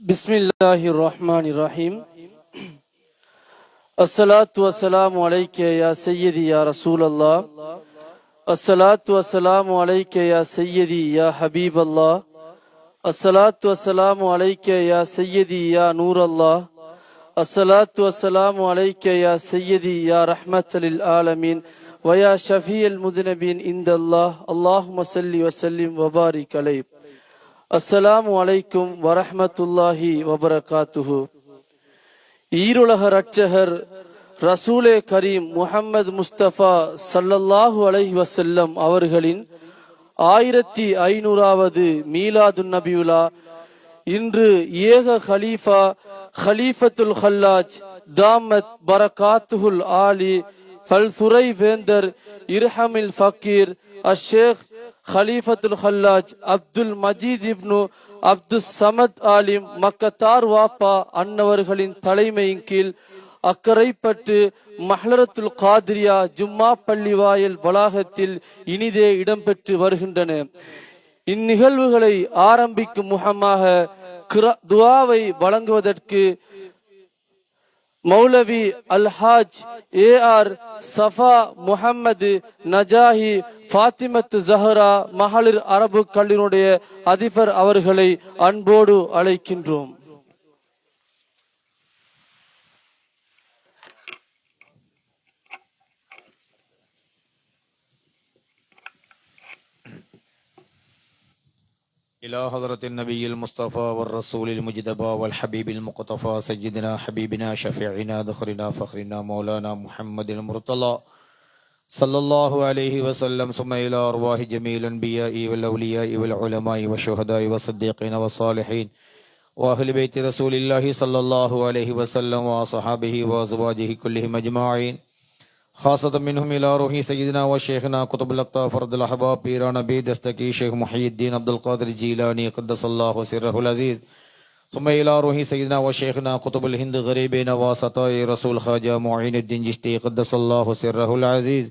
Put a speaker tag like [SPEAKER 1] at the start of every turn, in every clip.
[SPEAKER 1] Bismillahirrahmanirrahim. As-salatu was-salamu alayka ya sayyidi ya Rasulallah. As-salatu was-salamu alayka ya sayyidi ya Habiballah. As-salatu was-salamu alayka ya sayyidi ya Nurallah. As-salatu was-salamu alayka ya sayyidi ya rahmatan lil alamin wa ya shafi'al mudhnibin indallah. Allahumma salli wa sallim wa barik alayhi. அஸ்ஸலாமு அலைக்கும் வரஹ்மத்துல்லாஹி வபரகாத்துஹு. ஈருலக ரட்சகர் ரசூலே கரீம் முஹம்மது முஸ்தபா ஸல்லல்லாஹு அலைஹி வஸல்லம் அவர்களின் 1500வது மீலாதுன் நபியுலா இன்று ஏக ஹலீஃபா ஹலீஃபத்துல் ஹல்லாஜ் தாமத் பரகாத்துஹுல் ஆலி ஃபல்துரை வேந்தர் இர்ஹமில் ஃபக்கீர் அஷேக் ஹலீஃபத்துல் ஹல்லாஜ் அப்துல் மஜீத் இப்னு அப்துல் சமத் ஆலிம் மக்கத்தார் வாப்பா அன்னவர்களின் தலைமையின் கீழ் அக்கரைப்பட்டு மஹ்லரத்துல் காதிரியா ஜும்மா பள்ளி வாயில் வளாகத்தில் இனிதே இடம்பெற்று வருகின்றன. இந்நிகழ்வுகளை ஆரம்பிக்கும் முகமாக துஆவை வழங்குவதற்கு மௌலவி அல்ஹாஜ் ஏஆர் சஃபா முஹம்மது நஜாஹி ஃபாத்திமத் ஜஹரா மகளிர் அரபு கல்லூரியுடைய அதிபர் அவர்களை அன்போடு அழைக்கின்றோம்.
[SPEAKER 2] إلى حضرة النبي المصطفى والرسول المجتبى والحبيب المقتفى سيدنا حبيبنا شفيعنا ذخرنا فخرنا مولانا محمد المرتضى صلى الله عليه وسلم ثم إلى أرواح جميع الأنبياء والأولياء والعلماء والشهداء والصديقين والصالحين وأهل بيت رسول الله صلى الله عليه وسلم وصحابه وأزواجه كلهم أجمعين خاصة منهم إلى روح سيدنا وشيخنا قطب الأقطاب فرد الأحباب بيران نبي دستكي شيخ محي الدين عبد القادر الجيلاني قدس الله سره العزيز ثم إلى روح سيدنا وشيخنا قطب الهند غريبين واسطاء رسول خواجة معين الدين جشتي قدس الله سره العزيز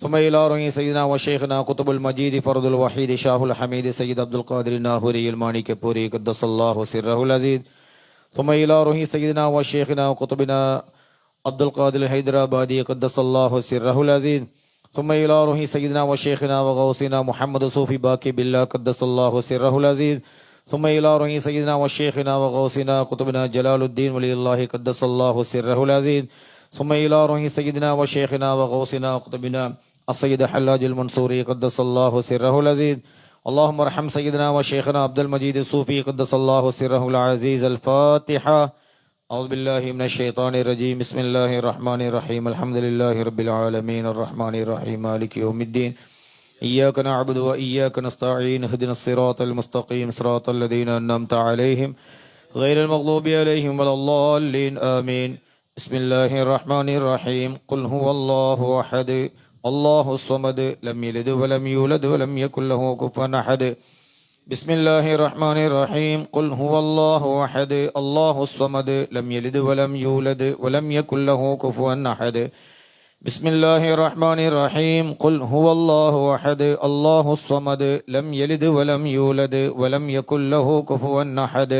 [SPEAKER 2] ثم إلى روح سيدنا وشيخنا قطب المجيد فرد الوحيد شاه الحميد سيد عبد القادر الناهوري الماني كبوري قدس الله سره العزيز ثم إلى روح سيدنا وشيخنا قطبنا عبد القادر الحيدرآبادي قدس الله سره العزيز ثم إلى روح سيدنا وشيخنا وغوثنا محمد صوفي باقي بالله قدس الله سره العزيز ثم إلى روح سيدنا وشيخنا وغوثنا قطبنا جلال الدين ولي الله قدس الله سره العزيز ثم إلى روح سيدنا وشيخنا وغوثنا قطبنا السيد حلاج المنصوري قدس الله سره العزيز اللهم ارحم سيدنا وشيخنا عبد المجيد الصوفي قدس الله سره العزيز. الفاتحة. أعوذ بالله من الشيطان الرجيم. بسم الله الرحمن الرحيم. الحمد لله رب العالمين الرحمن الرحيم مالك يوم الدين إياك نعبد وإياك نستعين اهدنا الصراط المستقيم صراط الذين أنعمت عليهم غير المغضوب عليهم ولا الضالين آمين. بسم الله الرحمن الرحيم. قل هو الله أحد الله الصمد لم يلد ولم يولد ولم يكن له كفوا أحد. بسم الله الرحمن الرحيم. قل هو الله أحد الله الصمد لم يلد ولم يولد ولم يكن له كفوا أحد. بسم الله الرحمن الرحيم. قل هو الله أحد الله الصمد لم يلد ولم يولد ولم يكن له كفوا أحد.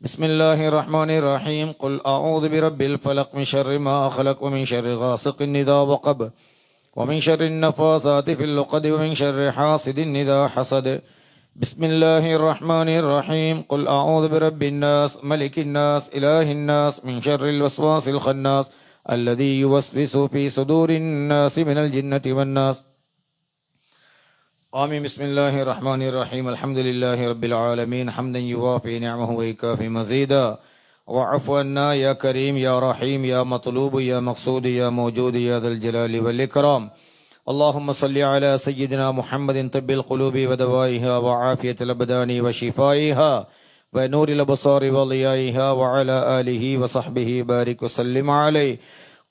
[SPEAKER 2] بسم الله الرحمن الرحيم. قل أعوذ برب الفلق من شر ما خلق ومن شر غاسق إذا وقب ومن شر النفاثات في العقد ومن شر حاسد إذا حسد. بسم الله الرحمن الرحيم. قل أعوذ برب الناس ملك الناس إله الناس من شر الوسواس الخناس الذي يوسوس في صدور الناس من الجنة والناس. آمين. بسم الله الرحمن الرحيم. الحمد لله رب العالمين حمدا يوافي نعمه ويكافي مزيدا. وعفو عنا يا كريم يا رحيم يا مطلوب يا مقصود يا موجود يا ذا الجلال والإكرام. اللهم صل على سيدنا محمد طب القلوب ودوائها وعافية الأبدان وشفائها ونور الأبصار وضيائها وعلى آله وصحبه بارك وسلم عليه.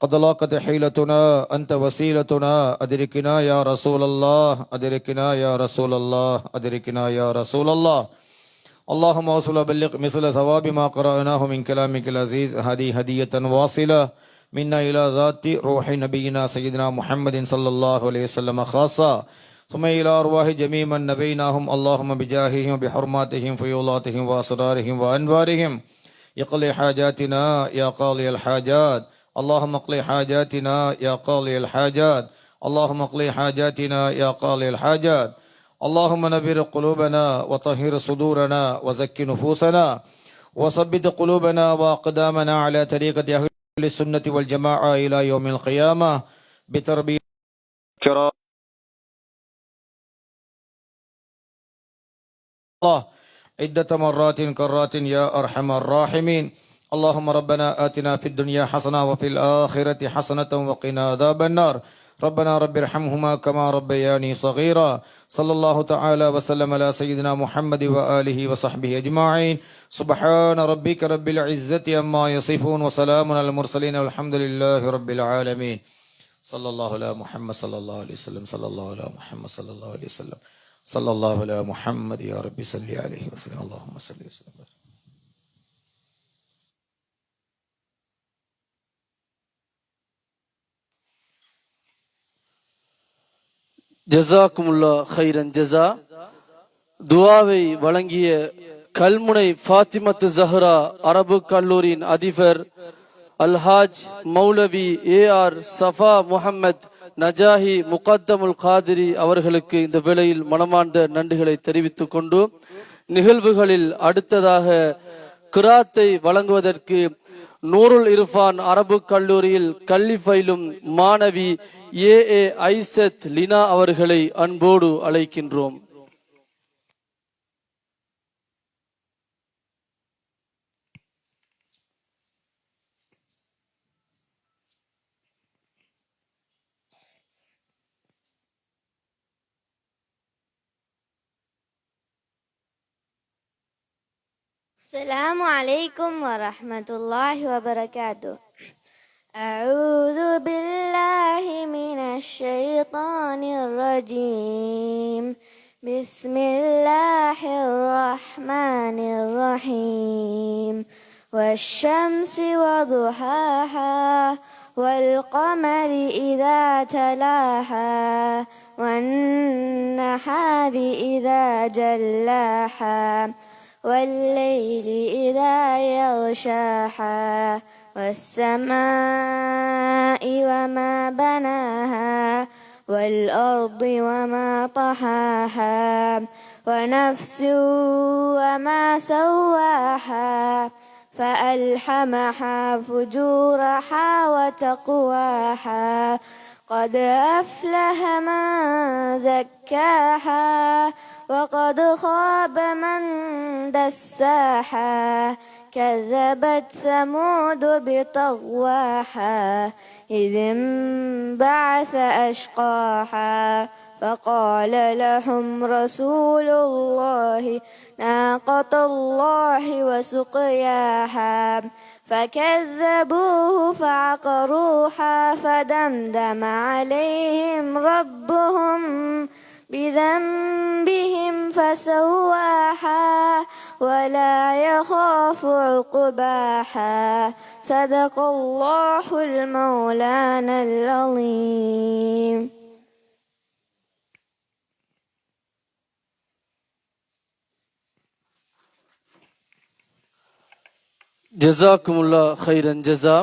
[SPEAKER 2] قد لاقت حيلتنا أنت وسيلتنا أدركنا يا رسول الله أدركنا يا رسول الله أدركنا يا رسول الله. اللهم وصل بلغ مثل ثواب ما قرأناه من كلامك العزيز. هذه هدية واصلة منا إلى ذات روح نبينا سيدنا محمد صلى الله عليه وسلم خاصة. ثم إلى أرواح جميع من نبيناهم اللهم بجاههم وبحرماتهم فيولاتهم وأسرارهم وأنوارهم يقضي حاجاتنا يا قاضي الحاجات. اللهم اقضي حاجاتنا يا قاضي الحاجات. اللهم اقضي حاجاتنا يا قاضي الحاجات. اللهم نبر قلوبنا وطهر صدورنا وزك نفوسنا وثبت قلوبنا وأقدامنا على طريقة أهل السنة والجماعة إلى يوم القيامة بتربية كرام الله عدة مرات كرات يا أرحم الراحمين. اللهم ربنا آتنا في الدنيا حسنة وفي الآخرة حسنة وقنا عذاب النار. ربنا رب ارحمهما كما ربياني صغيرا. صلى الله تعالى وسلم على سيدنا محمد وآله وصحبه أجمعين. سبحان ربك رب العزة عما يصفون وسلام على المرسلين والحمد لله رب العالمين. صلى الله على محمد صلى الله عليه وسلم. صلى الله على محمد صلى الله عليه وسلم. صلى الله على محمد يا رب صل عليه وسلم. اللهم صل وسلم.
[SPEAKER 1] ஜஸாக்குமுல்லா ஹைரன் ஜஸா. துவாவை வழங்கிய கல்முனை ஃபாத்திமத்து ஜஹ்ரா அரபு கல்லூரியின் அதிபர் அல்ஹாஜ் மௌலவி AR சஃபா முஹம்மத் நஜாஹி முகத்தமுல் காதிரி அவர்களுக்கு இந்த வேளையில் மனமார்ந்த நன்றிகளை தெரிவித்துக் கொண்டு நிகழ்வுகளில் அடுத்ததாக கிராத்தை வழங்குவதற்கு நூருல் இர்ஃபான் அரபு கல்லூரியில் கல்வி பயிலும் மாணவி AA ஐசத் லினா அவர்களை அன்போடு அழைக்கின்றோம்.
[SPEAKER 3] السلام عليكم ورحمة الله وبركاته. أعوذ بالله من الشيطان الرجيم. بسم الله الرحمن الرحيم. والشمس وضحاها والقمر إذا تلاها والنحار إذا جلاها والليل إذا يغشاها والسماء وما بناها والأرض وما طحاها ونفس وما سواها فألحمها فجورها وتقواها قد أفلح من زكاها وقد خاب من دساها كذبت ثمود بطغواها إذ انبعث أشقاها فقال لهم رسول الله ناقة الله وسقياها فكذبوه فعقروها فدمدم عليهم ربهم بذنبهم فسواها ولا يخاف عقباها. صدق الله المولانا العظيم.
[SPEAKER 1] ஜஸாக்குமுல்லா ஹைரன் ஜஸா.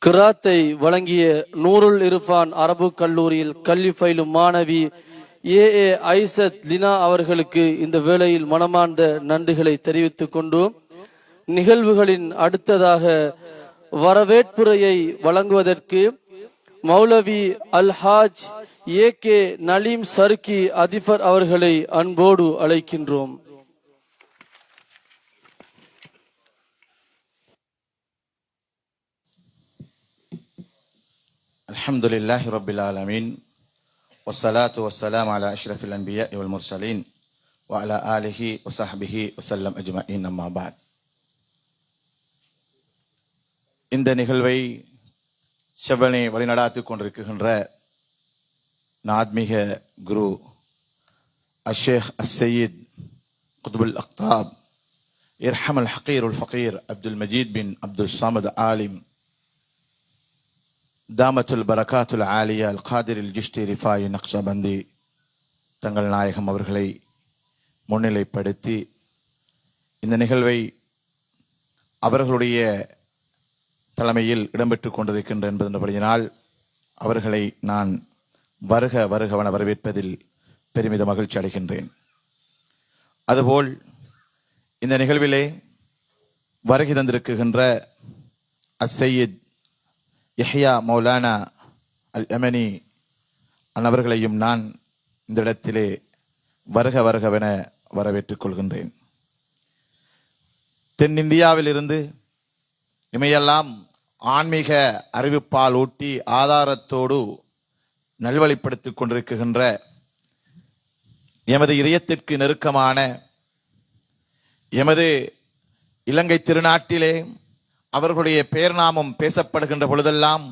[SPEAKER 1] கிராத்தை வழங்கிய நூருல் இர்ஃபான் அரபு கல்லூரியில் கல்வி பயிலும் மாணவி AA ஐசத் லினா அவர்களுக்கு இந்த வேளையில் மனமார்ந்த நன்றிகளை தெரிவித்துக் கொண்டு நிகழ்வுகளின் அடுத்ததாக வரவேற்புரையை வழங்குவதற்கு மௌலவி அல்ஹாஜ் AK நலீம் சர்கி அதிபர் அவர்களை அன்போடு அழைக்கின்றோம்.
[SPEAKER 4] الحمد لله رب العالمين والصلاة والسلام على أشرف الأنبياء والمرسلين وعلى آله وصحبه وسلم أجمعين أما بعد. இந்த நிகழ்வை செவ்வனை வழிநடாத்திக் கொண்டிருக்கின்ற ஆத்மீக குரு الشيخ السيد قطب الأقطاب يرحم الحقير الفقير عبد المجيد بن عبد الصامد عالم தாமத்துல் பரகாத்துல் ஆலியா அல் காதிரில் ஜிஷ்டி ரிஃபாயி நக்ஷபந்தி தங்கள் நாயகம் அவர்களை முன்னிலைப்படுத்தி இந்த நிகழ்வை அவர்களுடைய தலைமையில் இடம்பெற்றுக் கொண்டிருக்கின்ற என்பதன்படியினால் அவர்களை நான் வருக வருகவன வரவேற்பதில் பெருமித மகிழ்ச்சி அடைகின்றேன். அதுபோல் இந்த நிகழ்விலே வருகை தந்திருக்கின்ற அஸ்ஸையீத் யஹ்யா மௌலானா அல் யமனி அன்னவர்களையும் நான் இந்த இடத்திலே வருக வருகவென வரவேற்றுக் கொள்கின்றேன். தென்னிந்தியாவில் இருந்து இமையெல்லாம் ஆன்மீக அறிவிப்பால் ஊட்டி ஆதாரத்தோடு நல்வழிப்படுத்திக் கொண்டிருக்கின்ற எமது இதயத்திற்கு நெருக்கமான எமது இலங்கை திருநாட்டிலே அவர்களுடைய பெயர் நாமம் பேசப்படுகின்ற பொழுதெல்லாம்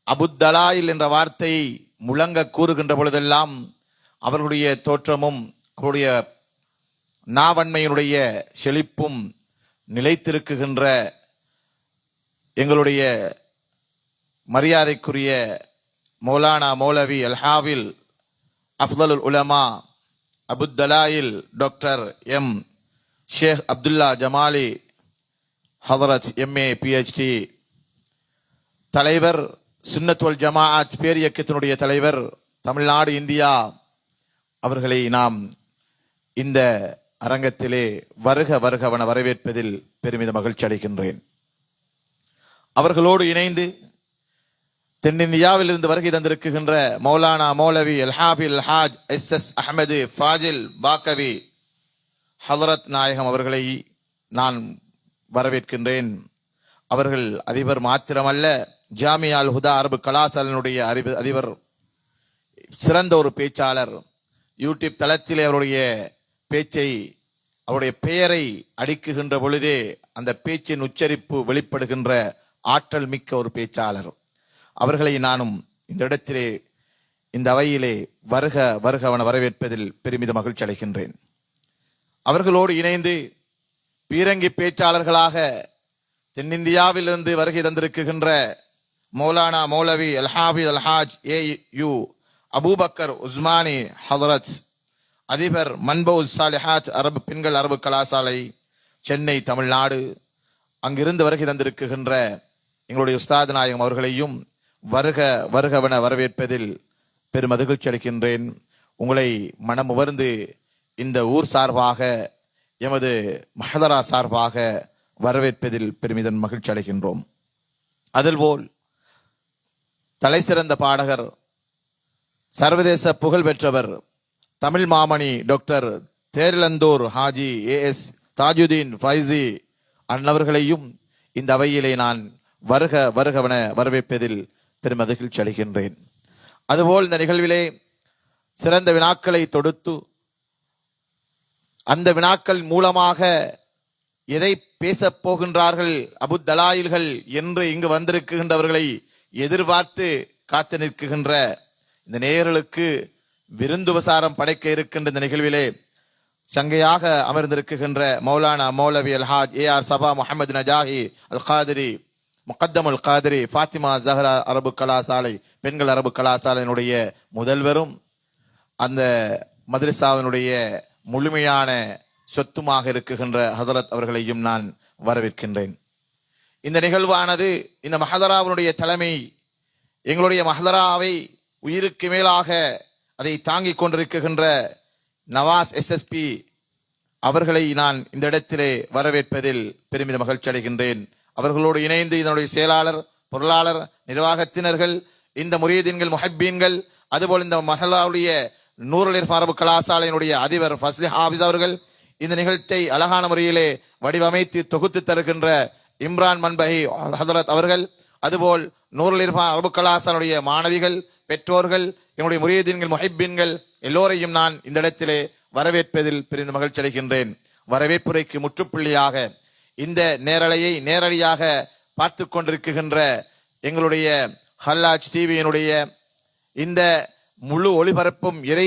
[SPEAKER 4] அபுத்தலாயில் என்ற வார்த்தையை முழங்க கூறுகின்ற பொழுதெல்லாம் அவர்களுடைய தோற்றமும் அவருடைய நாவன்மையினுடைய செழிப்பும் நிலைத்திருக்குகின்ற எங்களுடைய மரியாதைக்குரிய மௌலானா மௌலவி அல்ஹாவில் அஃதலுல் உலமா அபுத்தலாயில் டாக்டர் எம் ஷேக் அப்துல்லா ஜமாலி ஹதரத் எம்ஏ PhD தலைவர், சுன்னத் வல் ஜமாஅத் பேரியக்கத்தினுடைய தலைவர், தமிழ்நாடு இந்தியா அவர்களை நாம் இந்த அரங்கத்திலே வருக வருகவன வரவேற்பதில் பெருமித மகிழ்ச்சி அடைகின்றேன். அவர்களோடு இணைந்து தென்னிந்தியாவில் இருந்து வருகை தந்திருக்கின்ற மௌலானா மௌலவி அல்ஹாஃபில் ஹாஜ் SS அஹமது ஃபாஜில் பாக்கவி ஹதரத் நாயகம் அவர்களை நான் வரவேற்கின்றேன். அவர்கள் அதிபர் மாத்திரமல்ல, ஜாமியா அல் ஹுதா அரபு கலாசாலையினுடைய அதிபர், சிறந்த ஒரு பேச்சாளர். யூடியூப் தளத்திலே அவருடைய பேச்சை, அவருடைய பெயரை அடிக்குகின்ற பொழுதே அந்த பேச்சின் உச்சரிப்பு வெளிப்படுகின்ற ஆற்றல் மிக்க ஒரு பேச்சாளர். அவர்களை நானும் இந்த இடத்திலே இந்த அவையிலே வருக வருகவன வரவேற்பதில் பெருமித மகிழ்ச்சி அடைகின்றேன். அவர்களோடு இணைந்து பீரங்கி பேச்சாளர்களாக தென்னிந்தியாவில் இருந்து வருகை தந்திருக்கின்ற மௌலானா மௌலவி அல்ஹாஃபிஸ் அல்ஹாஜ் AU அபூபக்கர் உஸ்மானி ஹதரத் அதிபர் மன்பவுஸ் சாலிஹாத் அரபு பெண்கள் அரபு கலாசாலை சென்னை தமிழ்நாடு, அங்கிருந்து வருகை தந்திருக்கின்ற எங்களுடைய உஸ்தாத் நாயகம் அவர்களையும் வருக வருகவன வரவேற்பதில் பெரும் மகிழ்ச்சி அளிக்கின்றேன். உங்களை மனமுவர்ந்து இந்த ஊர் சார்பாக, எமது மஹதரா சார்பாக வரவேற்பதில் பெருமிதன் மகிழ்ச்சி அடைகின்றோம். அதுபோல் தலை சிறந்த பாடகர், சர்வதேச புகழ் பெற்றவர், தமிழ் மாமணி டாக்டர் தேரிலந்தூர் ஹாஜி AS தாஜுதீன் ஃபைசி அன்னவர்களையும் இந்த அவையிலே நான் வருக வருகவன வரவேற்பதில் பெரும் மகிழ்ச்சி அடைகின்றேன். அதுபோல் இந்த நிகழ்விலே சிறந்த வினாக்களை தொடுத்து அந்த வினாக்கள் மூலமாக எதை பேசப் போகின்றார்கள் அபுத்தலாயில்கள் என்று இங்கு வந்திருக்கின்றவர்களை எதிர்பார்த்து காத்து நிற்கின்ற இந்த நேயர்களுக்கு விருந்துபசாரம் படைக்க இருக்கின்ற இந்த நிகழ்விலே சங்கையாக அமர்ந்திருக்கின்ற மௌலானா மௌலவி அல்ஹாஜ் AR சபா முஹம்மது நஜாஹி அல் காதிரி முகத்தம் அல் காதிரி ஃபாத்திமா ஜஹரா அரபு கலாசாலை பெண்கள் அரபு கலாசாலையினுடைய முதல்வரும் அந்த மദ്രസാவினுடைய முழுமையான சொத்துமாக இருக்குகின்ற ஹதரத் அவர்களையும் நான் வரவேற்கின்றேன். இந்த நிகழ்வானது, இந்த மஹதராவினுடைய தலைமை, எங்களுடைய மஹதராவை உயிருக்கு மேலாக அதை தாங்கிக் கொண்டிருக்கின்ற நவாஸ் SSP அவர்களை நான் இந்த இடத்திலே வரவேற்பதில் பெருமித மகிழ்ச்சி அடைகின்றேன். அவர்களோடு இணைந்து இதனுடைய செயலாளர், பொருளாளர், நிர்வாகத்தினர்கள், இந்த முரீதீன்கள், முஹப்பீன்கள், அதுபோல் இந்த மஹல்லாவுடைய நூருல் இர்ஃபான் அரபு கலாசாலையினுடைய அதிபர் ஃபஸ்லி ஹாஃபிஸ் அவர்கள், இந்த நிகழ்ச்சியை அழகான முறையிலே வடிவமைத்து தொகுத்து தருகின்ற இம்ரான் மன்பஹி ஹதரத் அவர்கள், அதுபோல் நூருல் இர்ஃபான் அரபு கலாசாலையுடைய மாணவிகள், பெற்றோர்கள், என்னுடைய முரீதீன்கள், முஹப்பீன்கள் எல்லோரையும் நான் இந்த இடத்திலே வரவேற்பதில் பெரிந்த மகிழ்ச்சி அடைகின்றேன். வரவேற்புரைக்கு முற்றுப்புள்ளியாக இந்த நேரலையை நேரடியாக பார்த்து கொண்டிருக்கின்ற எங்களுடைய ஹல்லாஜ் டிவியினுடைய இந்த முழு ஒளிபரப்பும் எதை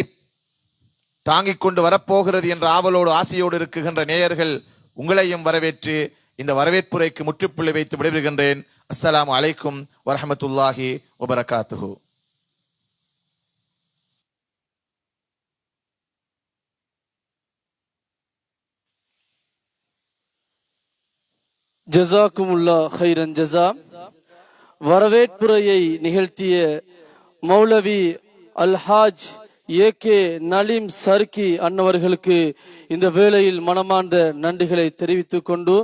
[SPEAKER 4] தாங்கிக் கொண்டு வரப்போகிறது என்ற ஆவலோடு ஆசையோடு இருக்குகின்ற நேயர்கள் உங்களையும் வரவேற்று இந்த வரவேற்புரைக்கு முற்றுப்புள்ளி வைத்து விடைபெறுகின்றேன். அஸ்ஸலாமு அலைக்கும் வரஹ்மத்துல்லாஹி வபரகாத்துஹு.
[SPEAKER 1] ஜஸாக்குமுல்லா ஹைரன் ஜஸா. வரவேற்புரையை நிகழ்த்திய மௌலவி அல்ஹாஜ் ஏகே நலீம் சர்கி அன்னவர்களுக்கு இந்த வேளையில் மனமார்ந்த நன்றிகளை தெரிவித்துக் கொண்டு,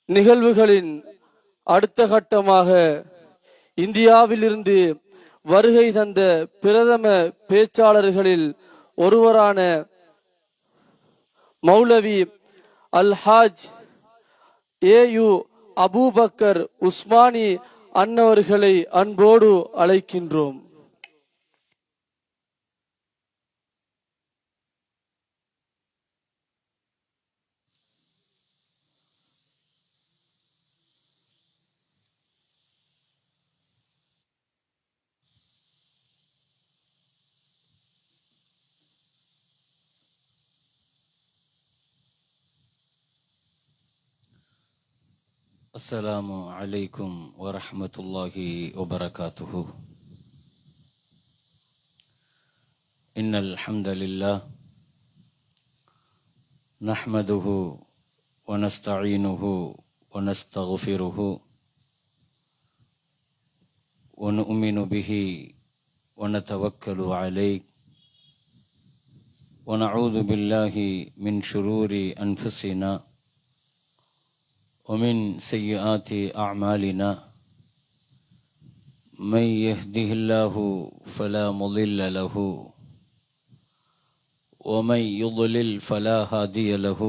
[SPEAKER 1] நிகழ்வுகளின் அடுத்த கட்டமாக இந்தியாவிலிருந்து வருகை தந்த பிரதம பேச்சாளர்களில் ஒருவரான மௌலவி அல்ஹாஜ் ஏயு அபூபக்கர் உஸ்மானி அன்னவர்களை அன்போடு அழைக்கின்றோம்.
[SPEAKER 5] السلام عليكم ورحمة الله وبركاته. إن الحمد لله نحمده ونستعينه ونستغفره ونؤمن به ونتوكل عليه ونعوذ بالله من شرور أنفسنا ومن سيئات أعمالنا. من يهده الله فلا مضل له ومن يضلل فلا هادي له.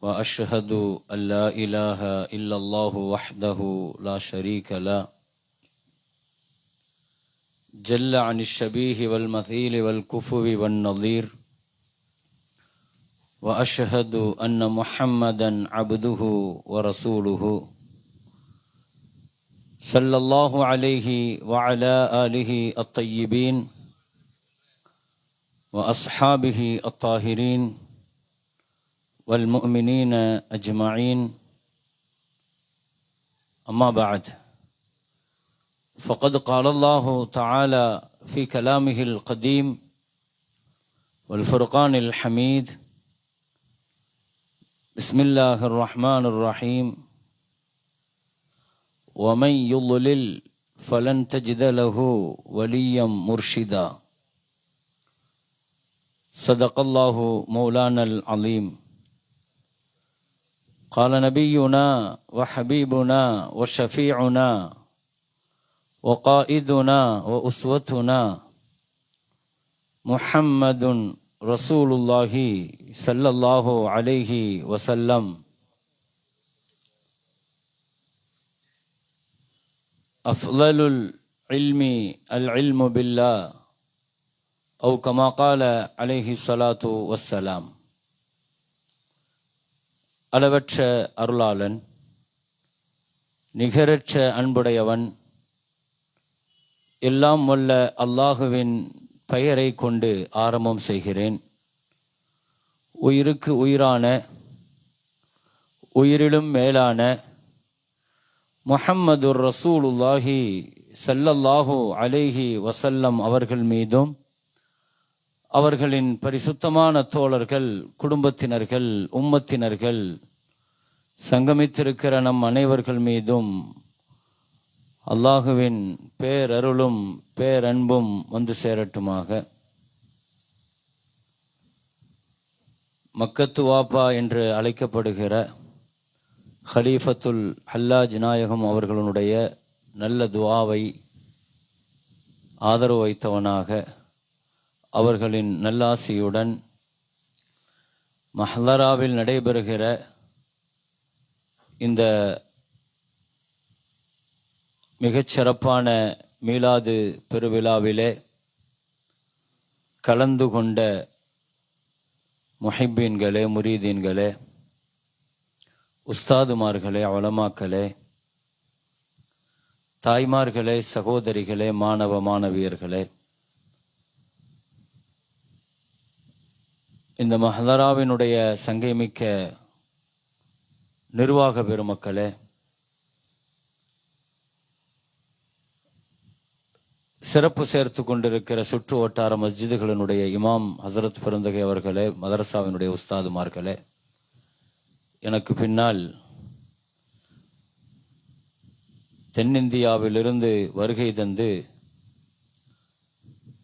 [SPEAKER 5] وأشهد أن لا إله إلا الله وحده لا شريك له جل عن الشبيه والمثيل والكفو والنظير. وأشهد أن محمدا عبده ورسوله صلى الله عليه وعلى آله الطيبين وأصحابه الطاهرين والمؤمنين أجمعين. أما بعد، فقد قال الله تعالى في كلامه القديم والفرقان الحميد: بسم الله الرحمن الرحيم. ومن يضلل فلن تجد له وليا مرشدا. صدق الله مولانا العظيم. قال نبينا وحبيبنا وشفيعنا وقائدنا وأسوتنا محمد رسول الله صلى الله عليه وسلم: أفضل العلم العلم بالله، أو كما قال عليه الصلاة والسلام. அளவற்ற அருளாளன், நிகரற்ற அன்புடையவன், எல்லாம் வல்ல அல்லாஹுவின் பெயரை கொண்டு ஆரம்பம் செய்கிறேன். உயிருக்கு உயிரான, உயிரிலும் மேலான முஹம்மதுர் ரசூலுல்லாஹி ஸல்லல்லாஹு அலைஹி வஸல்லம் அவர்கள் மீதும், அவர்களின் பரிசுத்தமான தோழர்கள், குடும்பத்தினர்கள், உம்மத்தினர்கள், சங்கமித்திருக்கிற நம் அனைவர்கள் மீதும் அல்லாஹுவின் பேரருளும் பேரன்பும் வந்து சேரட்டுமாக. மக்கத்து வாப்பா என்று அழைக்கப்படுகிற ஹலீஃபத்துல் ஹல்லாஜ் நாயகம் அவர்களுடைய நல்ல துஆவை ஆதரவு வைத்தவனாக, அவர்களின் நல்லாசியுடன் மஹ்லராவில் நடைபெறுகிற இந்த மிகச்சிறப்பான மீலாது பெருவிழாவிலே கலந்து கொண்ட முஹிப்பீன்களே, முரீதீன்களே, உஸ்தாதுமார்களே, உலமாக்களே, தாய்மார்களே, சகோதரிகளே, மாணவ மாணவியர்களே, இந்த மஹ்லராவினுடைய சங்கைமிக்க நிர்வாக பெருமக்களே, சிறப்பு சேர்த்து கொண்டிருக்கிற சுற்று வட்டார மஸ்ஜிதுகளினுடைய இமாம் ஹசரத் பெருந்தகை அவர்களே, மதரசாவினுடைய உஸ்தாதுமார்களே, எனக்கு பின்னால் தென்னிந்தியாவிலிருந்து வருகை தந்து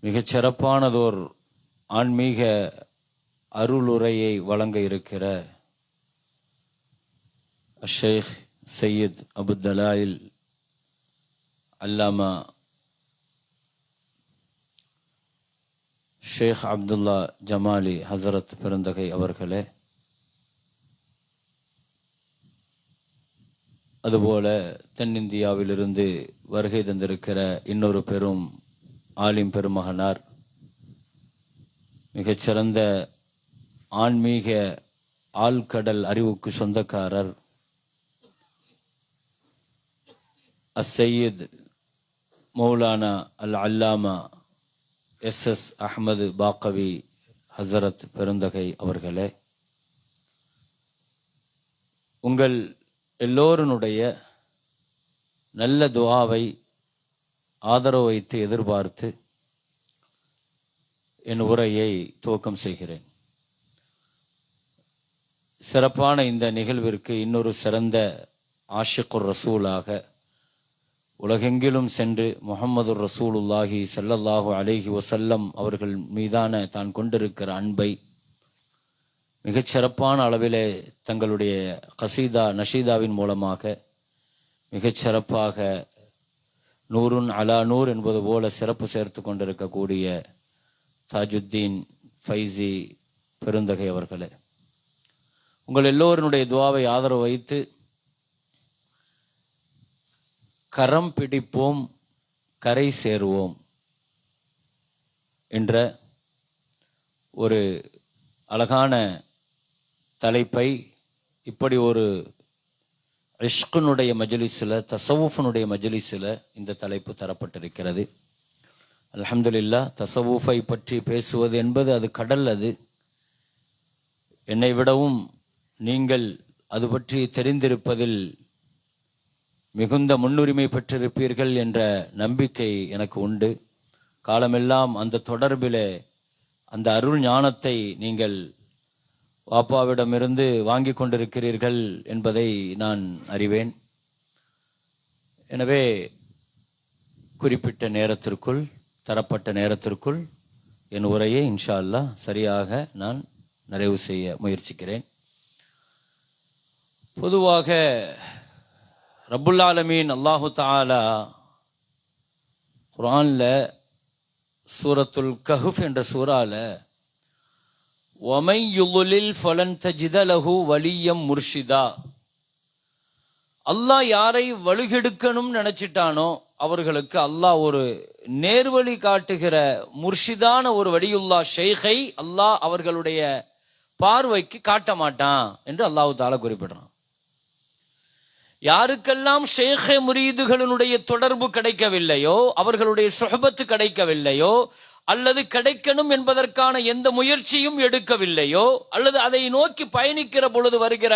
[SPEAKER 5] மிகச் சிறப்பானதோர் ஆன்மீக அருளுரையை வழங்க இருக்கிற ஷேக் சையத் அபுத்தலாயில் அல்லாமா ஷேக் அப்துல்லா ஜமாலி ஹசரத் பெருந்தகை அவர்களே, அதுபோல தென்னிந்தியாவிலிருந்து வருகை தந்திருக்கிற இன்னொரு பெரும் ஆலிம் பெருமகனார், மிகச்சிறந்த ஆன்மீக ஆழ்கடல் அறிவுக்கு சொந்தக்காரர் அஸ்ஸையீத் மௌலானா அல் அல்லாமா எஸ் அஹ்மது பாக்கவி ஹசரத் பெருந்தகை அவர்களே, உங்கள் எல்லோருடைய நல்ல துஆவை ஆதரவு வைத்து எதிர்பார்த்து என் உரையை துவக்கம் செய்கிறேன். சிறப்பான இந்த நிகழ்விற்கு இன்னொரு சிறந்த ஆஷிக்குர் ரசூலாக உலகெங்கிலும் சென்று முஹம்மது ரசூலுல்லாஹி ஸல்லல்லாஹு அலைஹி வஸல்லம் அவர்கள் மீதான தான் கொண்டிருக்கிற அன்பை மிகச் சிறப்பான அளவிலே தங்களுடைய கசீதா நஷீதாவின் மூலமாக மிகச் சிறப்பாக நூறுன் அலா நூர் என்பது போல சிறப்பு சேர்த்து கொண்டிருக்கக்கூடிய தாஜுத்தீன் ஃபைசி பெருந்தகை அவர்களே, உங்கள் எல்லோருடைய துஆவை ஆதரவு வைத்து கரம் பிடிப்போம் கரை சேருவோம் என்ற ஒரு அழகான தலைப்பை இப்படி ஒரு இஷ்குனுடைய மஜ்லிஸில், தசவுஃபனுடைய மஜ்லிஸில் இந்த தலைப்பு தரப்பட்டிருக்கிறது. அல்ஹம்துலில்லாஹ். தசவுஃபை பற்றி பேசுவது என்பது அது கடல், அது என்னை விடவும் நீங்கள் அது பற்றி தெரிந்திருப்பதில் மிகுந்த முன்னுரிமை பெற்றிருப்பீர்கள் என்ற நம்பிக்கை எனக்கு உண்டு. காலமெல்லாம் அந்த தொடர்பிலே அந்த அருள் ஞானத்தை நீங்கள் வாப்பாவிடமிருந்து வாங்கி கொண்டிருக்கிறீர்கள் என்பதை நான் அறிவேன். எனவே குறிப்பிட்ட நேரத்திற்குள், தரப்பட்ட நேரத்திற்குல் என் உரையை இன்ஷா அல்லாஹ் சரியாக நான் நிறைவு செய்ய முயற்சிக்கிறேன். பொதுவாக ரப்புல் ஆலமீன் அல்லாஹு தஆலா குர்ஆன்ல சூரத்துல் கஹ்ஃப் என்ற சூரால வமை யுலில் ஃபலன் தஜித லஹு வலியம் முர்ஷிதா, அல்லாஹ் யாரை வழுகெடுக்கணும் நினைச்சிட்டானோ அவர்களுக்கு அல்லாஹ் ஒரு நேர்வழி காட்டுகிற முர்ஷிதான ஒரு வலியுல்லா ஷேഖை அல்லாஹ் அவர்களுடைய பார்வைக்கு காட்ட மாட்டான் என்று அல்லாஹ் தஆலா குறிப்பிடுறான். யாருக்கெல்லாம் ஷேഖே முரீதுகளுடைய தொடர்பு கிடைக்கவில்லையோ, அவர்களுடைய சுஹபத்து கிடைக்கவில்லையோ, அல்லது கிடைக்கணும் என்பதற்கான எந்த முயற்சியும் எடுக்கவில்லையோ, அல்லது அதை நோக்கி பயணிக்கிற பொழுது வருகிற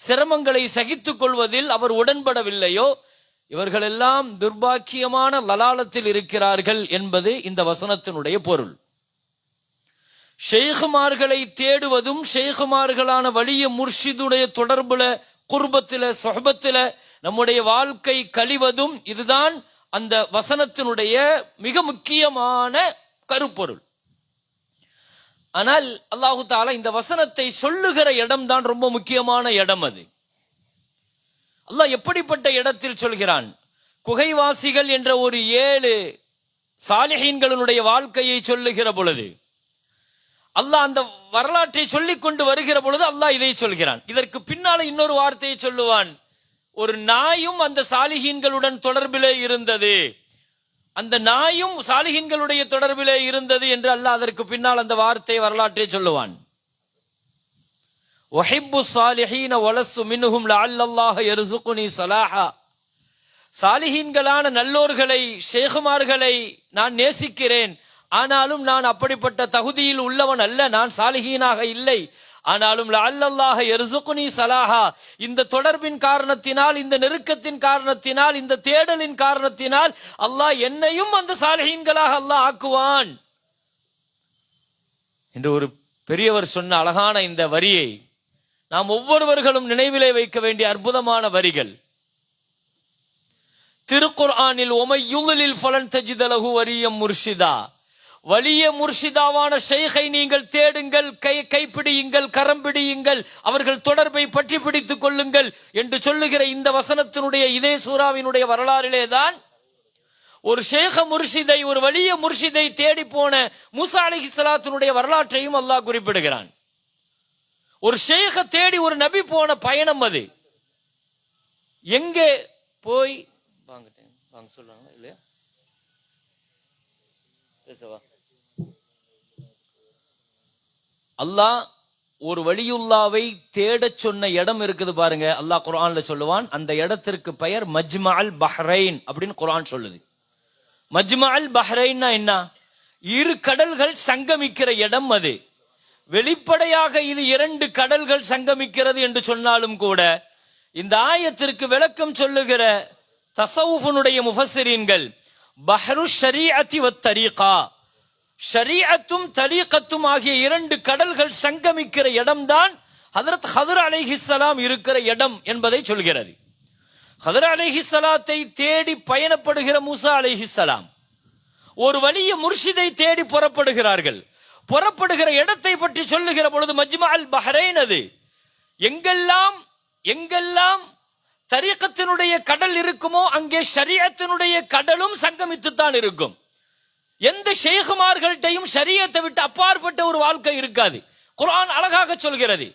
[SPEAKER 5] சிரமங்களை சகித்துக் கொள்வதில் அவர் உடன்படவில்லையோ, இவர்களெல்லாம் துர்பாக்கியமான லலாலத்தில் இருக்கிறார்கள் என்பது இந்த வசனத்தினுடைய பொருள். ஷேகுமார்களை தேடுவதும் ஷேகுமார்களான வலிய முர்ஷிதுடைய தொடர்புல, குர்பத்தில, சொஹபத்தில நம்முடைய வாழ்க்கை கழிவதும் இதுதான் அந்த வசனத்தினுடைய மிக முக்கியமான கருப்பொருள். ஆனால் அல்லாஹு தஆலா இந்த வசனத்தை சொல்லுகிற இடம் தான் ரொம்ப முக்கியமான இடம். அது அல்லாஹ் எப்படிப்பட்ட இடத்தில் சொல்கிறான்? குகைவாசிகள் என்ற ஒரு 7 சாலிஹீன்களுடைய வாழ்க்கையை சொல்லுகிற பொழுது, அல்லாஹ் அந்த வரலாற்றை சொல்லிக் கொண்டு வருகிற பொழுது அல்லாஹ் இதை சொல்கிறான். இதற்கு பின்னால இன்னொரு வார்த்தையை சொல்லுவான், ஒரு நாயும் அந்த சாலிஹீன்களுடன் தொடர்பிலே இருந்தது, அந்த நாயும் சாலிஹீன்களுடைய தொடர்பிலே இருந்தது என்று அல்லாஹ் அதற்கு பின்னால் அந்த வார்த்தை வரலாற்றை சொல்லுவான். வஹிப்பு ஸாலிஹீன வலஸ்து மின்ஹும் லஅல்லல்லாஹ யர்ஸுகுனி ஸலாஹா, சாலிஹீன்களான நல்லோர்களை, ஷேகுமார்களை நான் நேசிக்கிறேன், ஆனாலும் நான் அப்படிப்பட்ட தகுதியில் உள்ளவன் அல்ல, நான் சாலிஹீனாக இல்லை. ஆனாலும் லஅல்லல்லாஹ யர்சுகுனி ஸலாஹா, இந்த தொடர்பின் காரணத்தினால், இந்த நெருக்கத்தின் காரணத்தினால், இந்த தேடலின் காரணத்தினால் அல்லாஹ் என்னையும் அந்த சாலிஹீன்களாக அல்லாஹ் ஆக்குவான் என்று ஒரு பெரியவர் சொன்ன அழகான இந்த வரியை நாம் ஒவ்வொருவர்களும் நினைவிலே வைக்க வேண்டிய அற்புதமான வரிகள். திருக்குர்ஆனில் ஒமை யுலில் ஃபலன் தஜித லஹு வலியம் முர்ஷிதா, வலிய முர்ஷிதாவான ஷைഖை நீங்கள் தேடுங்கள், கைப்பிடியுங்கள், கரம் பிடியுங்கள், அவர்கள் தொடர்பை பற்றி பிடித்துக் கொள்ளுங்கள் என்று சொல்லுகிற இந்த வசனத்தினுடைய இதே சூராவினுடைய வரலாறிலே தான் ஒரு ஷேக முர்ஷிதை, ஒரு வலிய முர்ஷிதை தேடி போன மூசா அலைஹிஸ்ஸலாத்தினுடைய வரலாற்றையும் அல்லாஹ் குறிப்பிடுகிறான். ஒரு ஷேக தேடி ஒரு நபி போன பயணம் அது. எங்கே போய் வாங்க சொல்றாங்க இல்லையா? பேசவா? அல்லாஹ் ஒரு வலியுல்லாவை தேடச் சொன்ன இடம் இருக்குது பாருங்க. அல்லாஹ் குர்ஆன்ல சொல்லுவான், அந்த இடத்திற்கு பெயர் மஜ்மஅல் பஹ்ரைன் அப்படின்னு குர்ஆன் சொல்லுது. மஜ்மஅல் பஹ்ரைன்னா என்ன? இரு கடல்கள் சங்கமிக்கிற இடம் அது. வெளிப்படையாக இது இரண்டு கடல்கள் சங்கமிக்கிறது என்று சொன்னாலும் கூட இந்த ஆயத்திற்கு விளக்கம் சொல்லுகிற தஸவுஃபுனுடைய முஃபஸ்ஸிரீன்கள் பஹ்ரு ஷரீஅத்தி வத் தரீகா, ஷரீஅத்தும் தரீகத்தும் ஆகிய இரண்டு கடல்கள் சங்கமிக்கிற இடம்தான் ஹஜ்ரத் ஹضر அலைஹிஸ்ஸலாம் இருக்கிற இடம் என்பதை சொல்கிறது. ஹضر அலைஹிஸ்ஸலாத்தை தேடி பயணப்படுகிற மூசா அலைஹிஸ்ஸலாம் ஒரு வலிய முர்ஷிதை தேடி புறப்படுகிறார்கள். புறப்படுகிற இடத்தை பற்றி சொல்லுகிற பொழுது மஜ்மஅல் பஹ்ரைன் அது. எங்கெல்லாம் தரீகத்தினுடைய கடல் இருக்குமோ அங்கே ஷரீஅத்தினுடைய கடலும் சங்கமித்துத்தான் இருக்கும். எந்த ஷேகுமார்கள்ட்டையும் ஷரீஅத்தை விட்டு அப்பாற்பட்ட ஒரு வாழ்க்கை இருக்காது. குர்ஆன் அழகாக சொல்கிறது.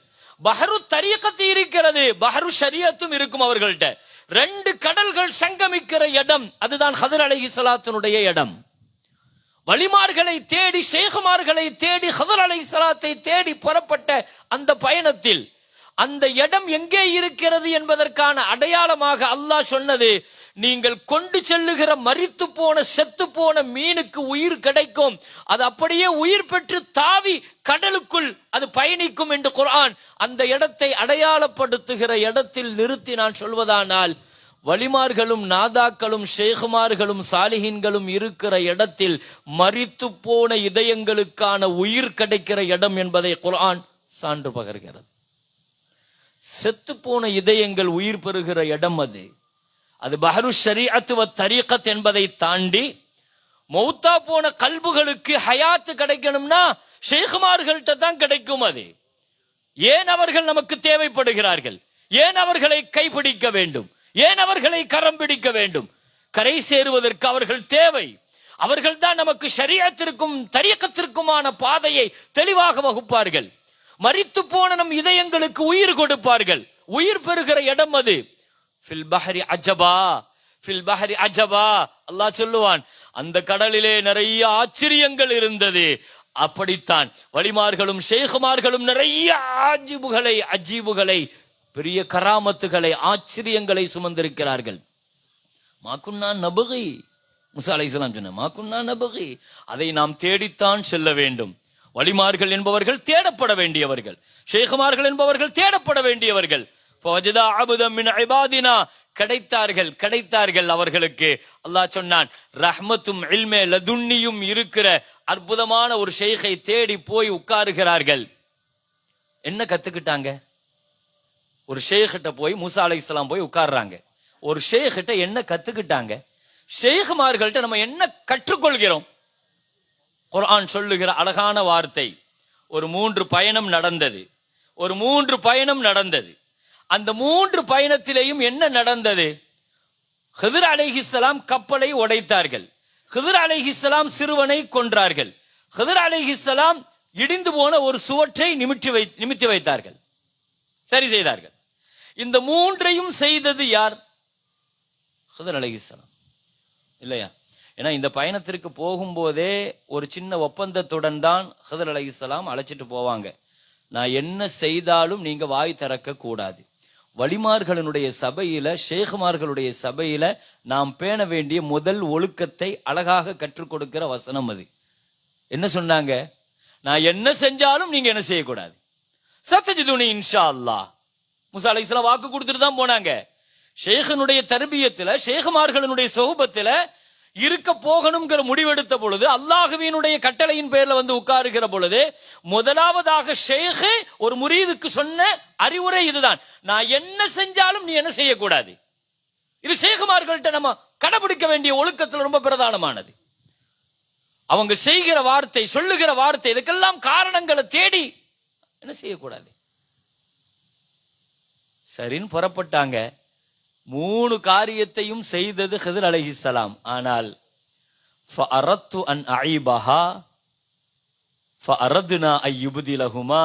[SPEAKER 5] பஹ்ரு தரீகத்து இருக்கிறது, பஹ்ரு ஷரீஅத்தும் இருக்கும் அவர்கள்ட்ட. ரெண்டு கடல்கள் சங்கமிக்கிற இடம் அதுதான் ஹضر அலைஹிஸ்ஸலாத்தினுடைய இடம். வலிமார்களை தேடி, ஷேகுமார்களை தேடி, ஹضر அலைஹிஸ்ஸலாத்தை தேடி புறப்பட்ட அந்த பயணத்தில் அந்த இடம் எங்கே இருக்கிறது என்பதற்கான அடையாளமாக அல்லாஹ் சொன்னது, நீங்கள் கொண்டு செல்லுகிற மரித்து போன செத்து போன மீனுக்கு உயிர் கிடைக்கும், அது அப்படியே உயிர் பெற்று தாவி கடலுக்குள் அது பயணிக்கும் என்று குர்ஆன் அந்த இடத்தை அடையாளப்படுத்துகிற இடத்தில் நிறுத்தி நான் சொல்வதானால், வலிமார்களும் நாதாக்களும் ஷேகுமார்களும் சாலிஹீன்களும் இருக்கிற இடத்தில் மரித்து போன இதயங்களுக்கான உயிர் கிடைக்கிற இடம் என்பதை குர்ஆன் சான்று பகர்கிறது. செத்து போன இதயங்கள் உயிர் பெறுகிற இடம் அது. அது பஹ்ரு ஷரீஅத் வத் தரீகத் என்பதை தாண்டி மௌத்தா போன கல்புகளுக்கு ஹயாத்து கிடைக்கணும்னா ஷேகுமார்கள்ட்ட தான் கிடைக்கும். அது ஏன் அவர்கள் நமக்கு தேவைப்படுகிறார்கள்? ஏன் அவர்களை கைப்பிடிக்க வேண்டும்? ஏன் அவர்களை கரம் பிடிக்க வேண்டும்? கரை சேருவதற்கு அவர்கள் தேவை. அவர்கள் தான் நமக்கு ஷரீஅத்திற்கும் தரீகத்திற்குமான பாதையை தெளிவாக வகுப்பார்கள். மரித்து போன நம் இதயங்களுக்கு உயிர் கொடுப்பார்கள். உயிர் பெறுகிற இடம் அது. ஃபில் பஹரி அஜபா, ஃபில் பஹரி அஜபா, அல்லாஹ் சொல்லுவான், அந்த கடலிலே நிறைய ஆச்சரியங்கள் இருந்தது. அப்படித்தான் வலிமார்களும் ஷேகுமார்களும் நிறைய அஜீபுகளை பெரிய கராமத்துகளை ஆச்சரியங்களை சுமந்திருக்கிறார்கள். மாக்குன்னா நபகி, மூசா அலைஹிஸ்ஸலாம் சொன்ன மாக்குன்னா நபகி, அதை நாம் தேடித்தான் செல்ல வேண்டும். வலிமார்கள் என்பவர்கள் தேடப்பட வேண்டியவர்கள், ஷேகுமார்கள் என்பவர்கள் தேடப்பட வேண்டியவர்கள். ஃபவஜதா அப்தம் மின் இபாதினா, கிடைத்தார்கள் அவர்களுக்கு. அல்லாஹ் சொன்னான், ரஹ்மத்தும் இல்மே லதுன்னியும் இருக்கிற அற்புதமான ஒரு ஷேகை தேடி போய் உட்காருகிறார்கள். என்ன கத்துக்கிட்டாங்க? ஒரு ஷேகிட்ட போய் மூசா அலைஹிஸ்ஸலாம் போய் உட்கார்றாங்க. ஒரு ஷேகிட்ட என்ன கத்துக்கிட்டாங்க? ஷேகுமார்கள்ட்ட நம்ம என்ன கற்றுக்கொள்கிறோம்? குர்ஆன் சொல்லுகிற அழகான வார்த்தை, ஒரு 3 பயணம் நடந்தது. அந்த 3 பயணத்திலேயும் என்ன நடந்தது? ஹிதர் அலைஹிஸ்ஸலாம் கப்பலை உடைத்தார்கள். ஹிதர் அலைஹிஸ்ஸலாம் சிறுவனை கொன்றார்கள். ஹிதர் அலைஹிஸ்ஸலாம் இடிந்து போன ஒரு சுவற்றை நிமித்தி வைத்தார்கள், சரி செய்தார்கள். இந்த 3ஐயும் செய்தது யார்? ஹிதர் அலைஹிஸ்ஸலாம் இல்லையா? ஏன்னா இந்த பயணத்திற்கு போகும்போதே ஒரு சின்ன ஒப்பந்தத்துடன் தான் ஹிதர் அலைஹிஸ்ஸலாம் அழைச்சிட்டு போவாங்க. நான் என்ன செய்தாலும் நீங்க வாய் திறக்க கூடாது. வலிமார்களுடைய சபையில, ஷேகுமார்களுடைய சபையில நாம் பேண வேண்டிய முதல் ஒழுக்கத்தை அழகாக கற்றுக் கொடுக்கிற வசனம் அது. என்ன சொன்னாங்க? நான் என்ன செஞ்சாலும் நீங்க என்ன செய்யக்கூடாது. சத்தஜிதுனி இன்ஷா அல்லாஹ். மூசா அலைஹிஸ்ஸலாம் வாக்கு கொடுத்துட்டு தான் போனாங்க. ஷேഖனுடைய தர்பியத்துல, ஷேഖமார்களுடைய சொஹபத்துல இருக்க போகணுங்கிற முடிவெடுத்த பொழுது, அல்லாஹ்வினுடைய கட்டளையின் பேர்ல வந்து உட்காருகிற பொழுது, முதலாவதாக ஷேഖ் ஒரு முரீதுக்கு சொன்ன அறிவுரை இதுதான்: நான் என்ன செஞ்சாலும் நீ என்ன செய்யக்கூடாது. இது ஷேഖமார்கள்ட்ட நம்ம கடைபிடிக்க வேண்டிய ஒழுக்கத்தில் ரொம்ப பிரதானமானது. அவங்க செய்கிற வார்த்தை, சொல்லுகிற வார்த்தை, இதுக்கெல்லாம் காரணங்களை தேடி என்ன செய்யக்கூடாது. சரின்னு புறப்பட்டாங்க. 3 காரியத்தையும் செய்தது ஹிதர் அலைஹிஸ்ஸலாம். ஆனால் ஃபஅரத்து அன் அஈபஹா ஃபஅரத்னா அய்யுப்திலஹுமா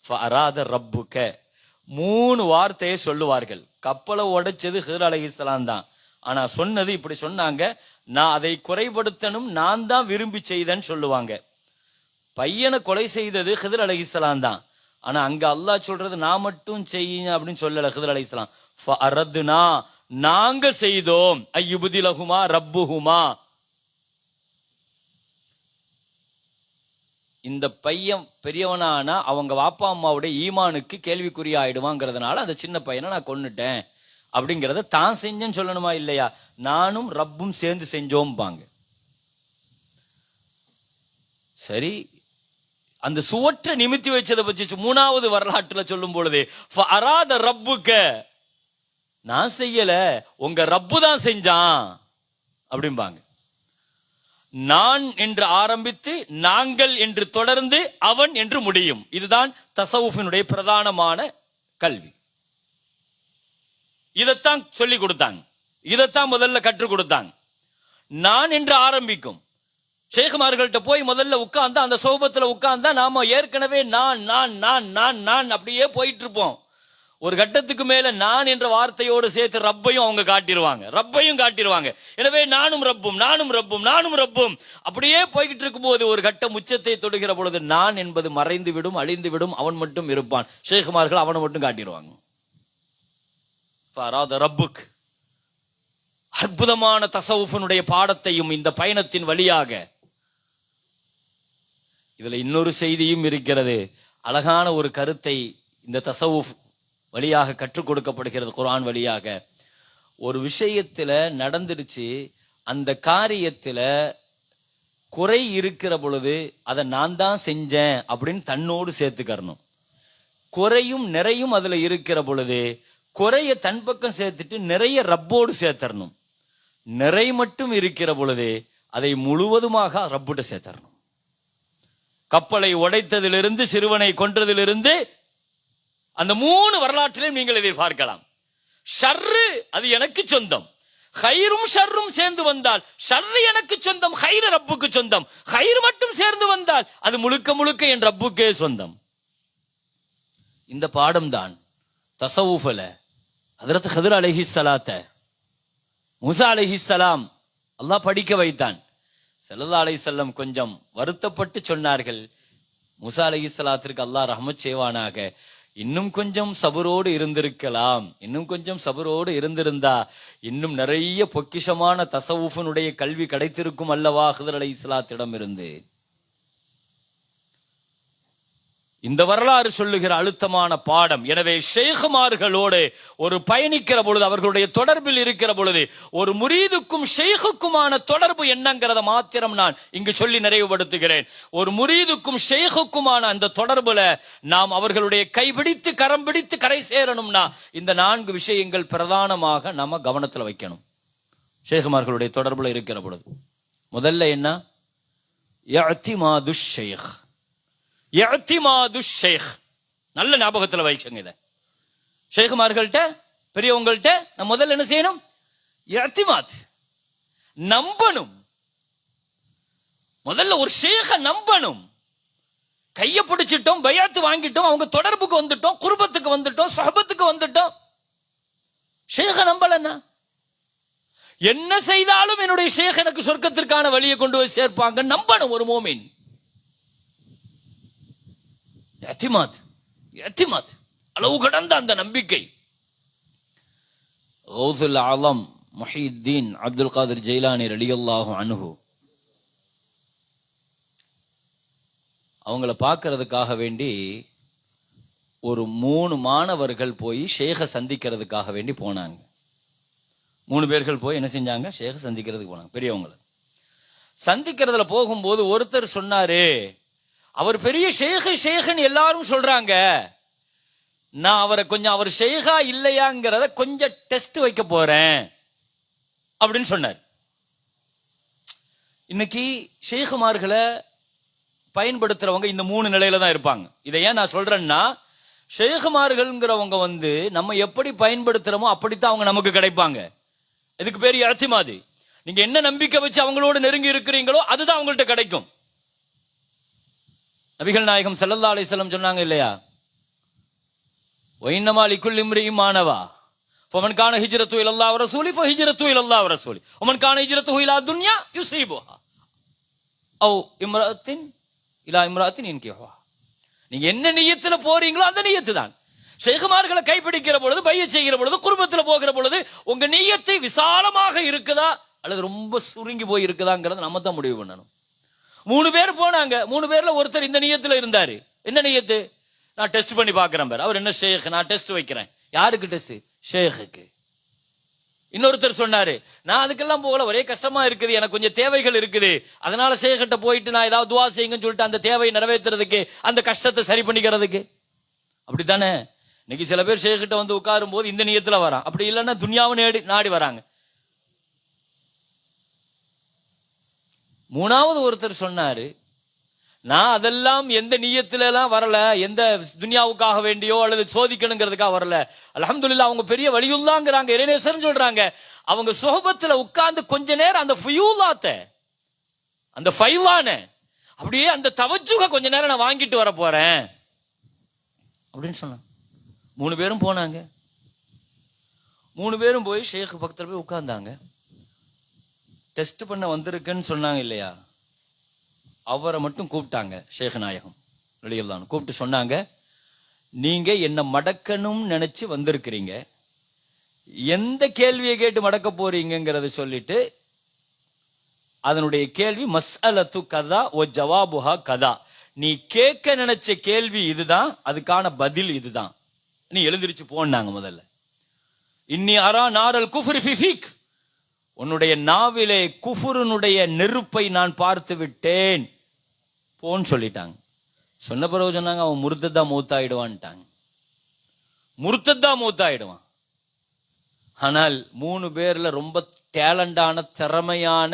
[SPEAKER 5] ஃபஅராத ரப்புக. 3 வார்த்தையை சொல்லுவார்கள். கப்பலை உடைச்சது ஹிதர் அலைஹிஸ்ஸலாம் தான். ஆனா சொன்னது இப்படி சொன்னாங்க: நான் அதை குறைபடுத்தணும், நான் தான் விரும்பி செய்தேன்னு சொல்லுவாங்க. பையனை கொலை செய்தது ஹிதர் அலைஹிஸ்ஸலாம் தான். ஆனா அங்க அல்லாஹ் சொல்றது நான் மட்டும் செய்யுங்க அப்படின்னு சொல்லல. ஹிதர் அலைஹிஸ்ஸலாம் ஃபஅரத்னா, நாங்க செய்தோம், அய்யுப்திலஹுமா ரப்புஹுமா. இந்த பையன் பெரியவனானா அவங்க வாப்பா அம்மாவுடைய ஈமானுக்கு கேள்விக்குறி ஆயிடுவாங்கிறதுனால அந்த சின்ன பையனை நான் கொன்னுட்டேன் அப்படிங்கறத தான் செஞ்சேன்னு சொல்லணுமா இல்லையா? நானும் ரப்பும் சேர்ந்து செஞ்சோம்பாங்க. சரி, அந்த சுவற்ற நிமித்தி வச்சதை பற்றி 3வது வரலாற்றுல சொல்லும் பொழுது ஃபஅராத ரப்புக, நான் செய்யல, உங்க ரப்பு தான் செஞ்சான் அப்படிம்பாங்க. நான் என்று ஆரம்பித்து நாங்கள் என்று தொடர்ந்து அவன் என்று முடியும். இதுதான் தஸவுஃபினுடைய பிரதானமான கல்வி. இதைத்தான் சொல்லி கொடுத்தாங்க, இதைத்தான் முதல்ல கற்றுக் கொடுத்தாங்க. நான் என்று ஆரம்பிக்கும். ஷேഖமார்கள்ட்ட போய் முதல்ல உட்கார்ந்தா, அந்த சோபத்துல உட்கார்ந்தா நாம ஏற்கனவே நான் நான் நான் நான் நான் அப்படியே போயிட்டு இருப்போம். ஒரு கட்டத்துக்கு மேல நான் என்ற வார்த்தையோடு சேர்த்து ரப்பையும் அவங்க காட்டிடுவாங்க, ரப்பையும் காட்டிடுவாங்க. எனவே நானும் ரப்பும் நானும் ரப்பும் நானும் ரப்பும் அப்படியே போய்கிட்டு இருக்கும்போது ஒரு கட்டம் உச்சத்தை தொடுகிற பொழுது நான் என்பது மறைந்து விடும், அழிந்து விடும், அவன் மட்டும் இருப்பான். ஷேഖமார்கள் அவனை மட்டும் காட்டிடுவாங்க. ரப்புக். அற்புதமான தஸவுஃபினுடைய பாடத்தையும் இந்த பயணத்தின் வழியாக, இதுல இன்னொரு செய்தியும் இருக்கிறது. அழகான ஒரு கருத்தை இந்த தஸவுஃப் வழியாக கற்றுக் கொடுக்கப்படுகிறது. குர்ஆன் வழியாக ஒரு விஷயத்துல நடந்துருச்சு, அந்த காரியத்துல குறை இருக்கிற பொழுது அதை நான் தான் செஞ்சேன் அப்படின்னு தன்னோடு சேர்த்துக்கறணும். குறையும் நிறையும் அதுல இருக்கிற பொழுது குறைய தன் பக்கம் சேர்த்துட்டு நிறைய ரப்போடு சேர்த்தரணும். நிறை மட்டும் இருக்கிற பொழுது அதை முழுவதுமாக ரப்புட்ட சேர்த்தரணும். கப்பலை உடைத்ததிலிருந்து, சிறுவனை கொன்றதிலிருந்து, அந்த 3 வரலாற்றிலையும் நீங்கள் எதிர்பார்க்கலாம். ஷர்ரு அது எனக்கு சொந்தம், ஹைரும் ஷர்ரும் சேர்ந்து வந்தால் ஷர்ரு எனக்கு சொந்தம், ஹைரு ரப்புக்கு சொந்தம். ஹைர் மட்டும் சேர்ந்து வந்தால் அது முழுக்க முழுக்க என் ரப்புக்கே சொந்தம். இந்த பாடம் தான் தஸவுஃப்ல ஹஜ்ரத் ஹிதர் அலைஹிஸ்ஸலாத்த மூசா அலைஹிஸ்ஸலாம் அல்லாஹ் படிக்க வைத்தான். ஸல்லல்லாஹு அலைஹி வஸல்லம் கொஞ்சம் வருத்தப்பட்டு சொன்னார்கள், மூசா அலைஹிஸ்ஸலாத்திற்கு அல்லாஹ் ரஹ்மத் செய்வானாக, இன்னும் கொஞ்சம் சபரோடு இருந்திருக்கலாம், இன்னும் கொஞ்சம் சபரோடு இருந்திருந்தா இன்னும் நிறைய பொக்கிஷமான தஸவுஃபினுடைய கல்வி கிடைத்திருக்கும் அல்லவா ஹிதர் அலைஹிஸ்ஸலாத்திடம் இருந்து. இந்த வரலாறு சொல்லுகிற அழுத்தமான பாடம். எனவே ஷேഖமார்களோடு ஒரு பயணிக்கிற பொழுது, அவர்களுடைய தொடர்பில் இருக்கிற பொழுது, ஒரு முரீதுக்கும் ஷேഖுக்குமான தொடர்பு என்னங்கிறத மாத்திரம் நான் இங்கு சொல்லி நிறைவுபடுத்துகிறேன். ஒரு முரீதுக்கும் ஷேഖுக்குமான அந்த தொடர்புல நாம் அவர்களுடைய கைபிடித்து கரம் பிடித்து கரை சேரணும்னா இந்த 4 விஷயங்கள் பிரதானமாக நம்ம கவனத்தில் வைக்கணும். ஷேഖமார்களுடைய தொடர்புல இருக்கிற பொழுது முதல்ல என்ன? இஅ்திமாதுஷ் ஷைഖ். நல்ல ஞாபகத்தில் வைக்கங்க. இத ஷேഖமார்கள்ட்ட, பெரியவங்கள்ட்ட நம்ம முதல்ல என்ன செய்யணும்? இஅ்திமாத், நம்பணும். முதல்ல ஒரு ஷேഖ நம்பணும். கைய பிடிச்சிட்டோம், பையாத்து வாங்கிட்டோம், அவங்க தொடர்புக்கு வந்துட்டோம், குர்பத்துக்கு வந்துட்டோம், ஸஹபத்துக்கு வந்துட்டோம். ஷேഖ நம்பலன்னா என்ன செய்தாலும் என்னுடைய ஷேഖ் எனக்கு சொர்க்கத்திற்கான வழியை கொண்டு போய் சேர்ப்பாங்க நம்பணும் ஒரு மோமின். அளவு கடந்த அந்த நம்பிக்கை. கௌசுல் ஆலம் முஹியுத்தீன் அப்துல் காதிர் ஜெயிலானி ரலியல்லாஹு அன்ஹு அவங்கள பார்க்கறதுக்காக வேண்டி ஒரு 3 மாணவர்கள் போய் ஷேக சந்திக்கிறதுக்காக வேண்டி போனாங்க. 3 பேர்கள் போய் என்ன செஞ்சாங்க? ஷேக சந்திக்கிறதுக்கு போனாங்க. பெரியவங்களை சந்திக்கிறதுல போகும்போது ஒருத்தர் சொன்னாரு, அவர் பெரிய ஷேகன் எல்லாரும் சொல்றாங்க, நான் அவரை கொஞ்சம் அவர் ஷேகா இல்லையாங்கிறத கொஞ்சம் டெஸ்ட் வைக்க போறேன் அப்படின்னு சொன்னார். இன்னைக்கு ஷேகுமார்களை பயன்படுத்துறவங்க இந்த 3 நிலையில தான் இருப்பாங்க. இதை ஏன் நான் சொல்றேன்னா, ஷேகுமார்கள்ங்கிறவங்க நம்ம எப்படி பயன்படுத்துறோமோ அப்படித்தான் அவங்க நமக்கு கிடைப்பாங்க. இதுக்கு பேர் இஅ்திமாது. நீங்க என்ன நம்பிக்கை வச்சு அவங்களோட நெருங்கி இருக்கிறீங்களோ அதுதான் அவங்கள்ட்ட கிடைக்கும். நபிகள் நாயகம் ஸல்லல்லாஹு அலைஹி வஸல்லம் சொன்னாங்க இல்லையா, வஇன்னமா லிகுல்லி இம்ரிஇன் மா நவா ஃபமன் கான ஹிஜ்ரத்து இலல்லாஹி வ ரசூலி ஃபஹிஜ்ரத்து இலல்லாஹி வ ரசூலி வமன் கான ஹிஜ்ரத்துஹு இலா துன்யா யுஸீபுஹா அவ் இம்ரஅத்தின் இலா இம்ரஅத்தின் யன்கிஹுஹா. நீங்க என்ன நியத்துல போறீங்களோ அந்த நியத்து தான். ஷேகுமார்களை கைப்பிடிக்கிற பொழுது, பைய செய்கிற பொழுது, குடும்பத்துல போகிற பொழுது உங்க நியத்தை விசாலமாக இருக்குதா அல்லது ரொம்ப சுருங்கி போய் இருக்குதாங்கிறத நம்ம தான் முடிவு பண்ணணும். 3 பேர் போனாங்க. 3 பேர்ல ஒருத்தர் இந்த நியத்துல இருந்தாரு. என்ன நியத்து? நான் டெஸ்ட் பண்ணி பாக்குறேன் பாரு. அவர் என்ன ஷேக், நான் டெஸ்ட் வைக்கிறேன். யாருக்கு டெஸ்ட்? ஷேக்குக்கு. இன்னொருத்தர் சொன்னாரு, நான் அதுக்கெல்லாம் போகல, ஒரே கஷ்டமா இருக்குது, எனக்கு கொஞ்சம் தேவைகள் இருக்குது, அதனால ஷேக்கிட்ட போயிட்டு நான் ஏதாவது துவா செய்யுங்கன்னு சொல்லிட்டு அந்த தேவையை நிறைவேற்றுறதுக்கு, அந்த கஷ்டத்தை சரி பண்ணிக்கிறதுக்கு. அப்படித்தானே இன்னைக்கு சில பேர் ஷேக்கிட்ட உட்காரும் போது இந்த நியத்துல வரான். அப்படி இல்லைன்னா துன்யாவை நாடி வராங்க. 3வது ஒருத்தர் சொன்னாரு, நான் அதெல்லாம் எந்த நியத்துல எல்லாம் வரல, எந்த துன்யாவுக்காக வேண்டியோ அல்லது சோதிக்கணுங்கிறதுக்காக வரல. அல்ஹம்துலில்லாஹ் அவங்க பெரிய வலியுல்லாங்கிறாங்க, இறைநேசர்னு சொல்றாங்க. அவங்க சுஹபத்துல உட்கார்ந்து கொஞ்ச நேரம் அந்த ஃபுயூலாத்த, அந்த ஃபைவான அப்படியே அந்த தவஜ்ஜுக கொஞ்ச நேரம் நான் வாங்கிட்டு வர போறேன் அப்படின்னு சொன்னாங்க. 3 பேரும் போனாங்க. 3 பேரும் போய் ஷேக் பக்கத்துல போய் உட்கார்ந்தாங்க. டெஸ்ட் பண்ண வந்திருக்குன்னு சொன்னாங்க இல்லையா, அவரை மட்டும் கூப்பிட்டாங்க. ஷேக் நாயகம் ரலியல்லாஹு அன்ஹு கூப்பிட்டு சொன்னாங்க, நீங்க என்ன மடக்கணும்னு நினைச்சு வந்திருக்கிறீங்க, எந்த கேள்வியை கேட்டு மடக்க போறீங்கிறத சொல்லிட்டு, அதனுடைய கேள்வி மஸ்அலத்து கதா ஒ ஜவாபுஹா கதா, நீ கேட்க நினைச்ச கேள்வி இதுதான், அதுக்கான பதில் இதுதான், நீ எழுந்திருச்சு போனாங்க. முதல்ல இன்னி அரா நாரல் குஃப்ரி ஃபீ ஃபீக், உன்னுடைய நாவிலே குஃபுருனுடைய நெருப்பை நான் பார்த்து விட்டேன், போன்னு சொல்லிட்டாங்க. சொன்ன பிறகு சொன்னாங்க, அவன் முர்த்ததா மூத்தாயிடுவான்ட்டாங்க. முர்த்ததா மூத்தாயிடுவான். ஆனால் 3 பேர்ல ரொம்ப டேலண்டான திறமையான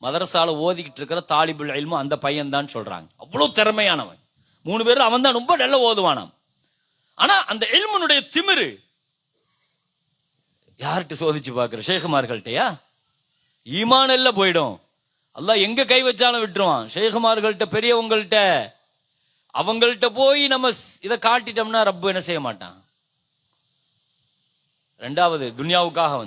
[SPEAKER 5] மதரசால ஓதிக்கிட்டு இருக்கிற தாலிபுல் இல்மு அந்த பையன் தான் சொல்றாங்க. அவ்வளவு திறமையானவன். 3 பேர்ல அவன் தான் ரொம்ப நல்ல ஓதுவானாம். ஆனா அந்த இல்முனுடைய திமிரு யார்கிட்ட சோதிச்சு பாக்குற? ஷேகுமார்கள்ட்டயா? ஈமான் எல்லாம் போயிடும். அல்லாஹ் எங்க கை வச்சாலும் விட்டுருவான். ஷேகுமார்கள்ட்ட, பெரியவங்கள்ட்ட, அவங்கள்ட்ட போய் நம்ம இதை காட்டிட்டோம்னா ரப்பு என்ன செய்ய மாட்டான். 2வது துன்யாவுக்காக